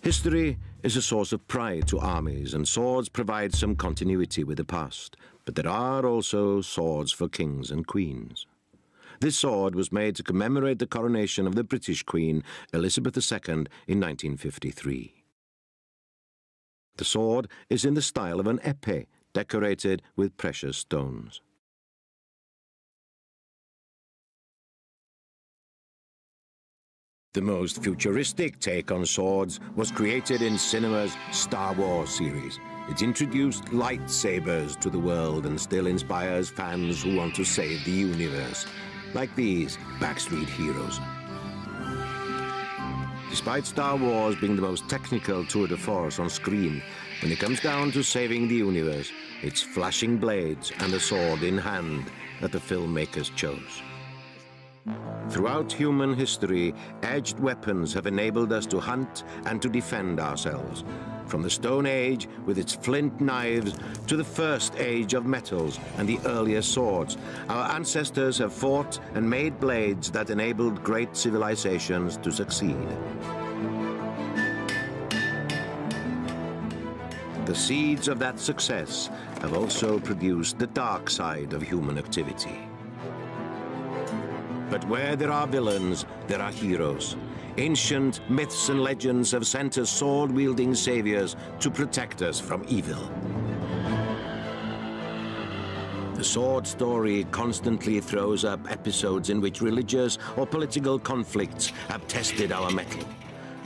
History is a source of pride to armies, and swords provide some continuity with the past. But there are also swords for kings and queens. This sword was made to commemorate the coronation of the British Queen, Elizabeth II, in 1953. The sword is in the style of an épée, decorated with precious stones. The most futuristic take on swords was created in cinema's Star Wars series. It introduced lightsabers to the world and still inspires fans who want to save the universe, like these Backstreet heroes. Despite Star Wars being the most technical tour de force on screen, when it comes down to saving the universe, it's flashing blades and a sword in hand that the filmmakers chose. Throughout human history, edged weapons have enabled us to hunt and to defend ourselves. From the Stone Age, with its flint knives, to the First Age of metals and the earliest swords, our ancestors have fought and made blades that enabled great civilizations to succeed. The seeds of that success have also produced the dark side of human activity. But where there are villains, there are heroes. Ancient myths and legends have sent us sword-wielding saviors to protect us from evil. The sword story constantly throws up episodes in which religious or political conflicts have tested our mettle.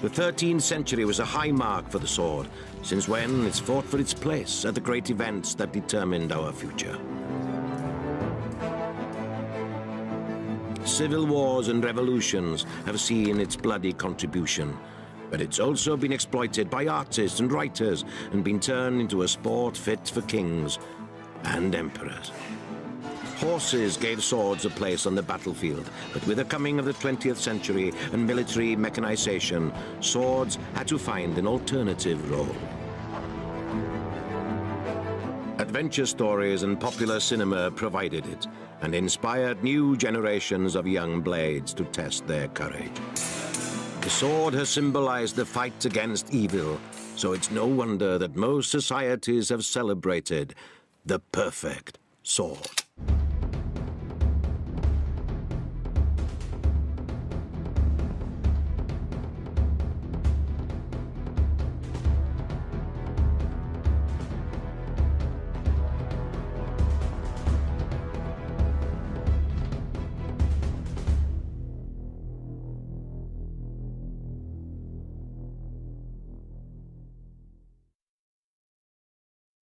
The 13th century was a high mark for the sword, since when it's fought for its place at the great events that determined our future. Civil wars and revolutions have seen its bloody contribution, but it's also been exploited by artists and writers and been turned into a sport fit for kings and emperors. Horses gave swords a place on the battlefield, but with the coming of the 20th century and military mechanization, swords had to find an alternative role. Adventure stories and popular cinema provided it, and inspired new generations of young blades to test their courage. The sword has symbolized the fight against evil, so it's no wonder that most societies have celebrated the perfect sword.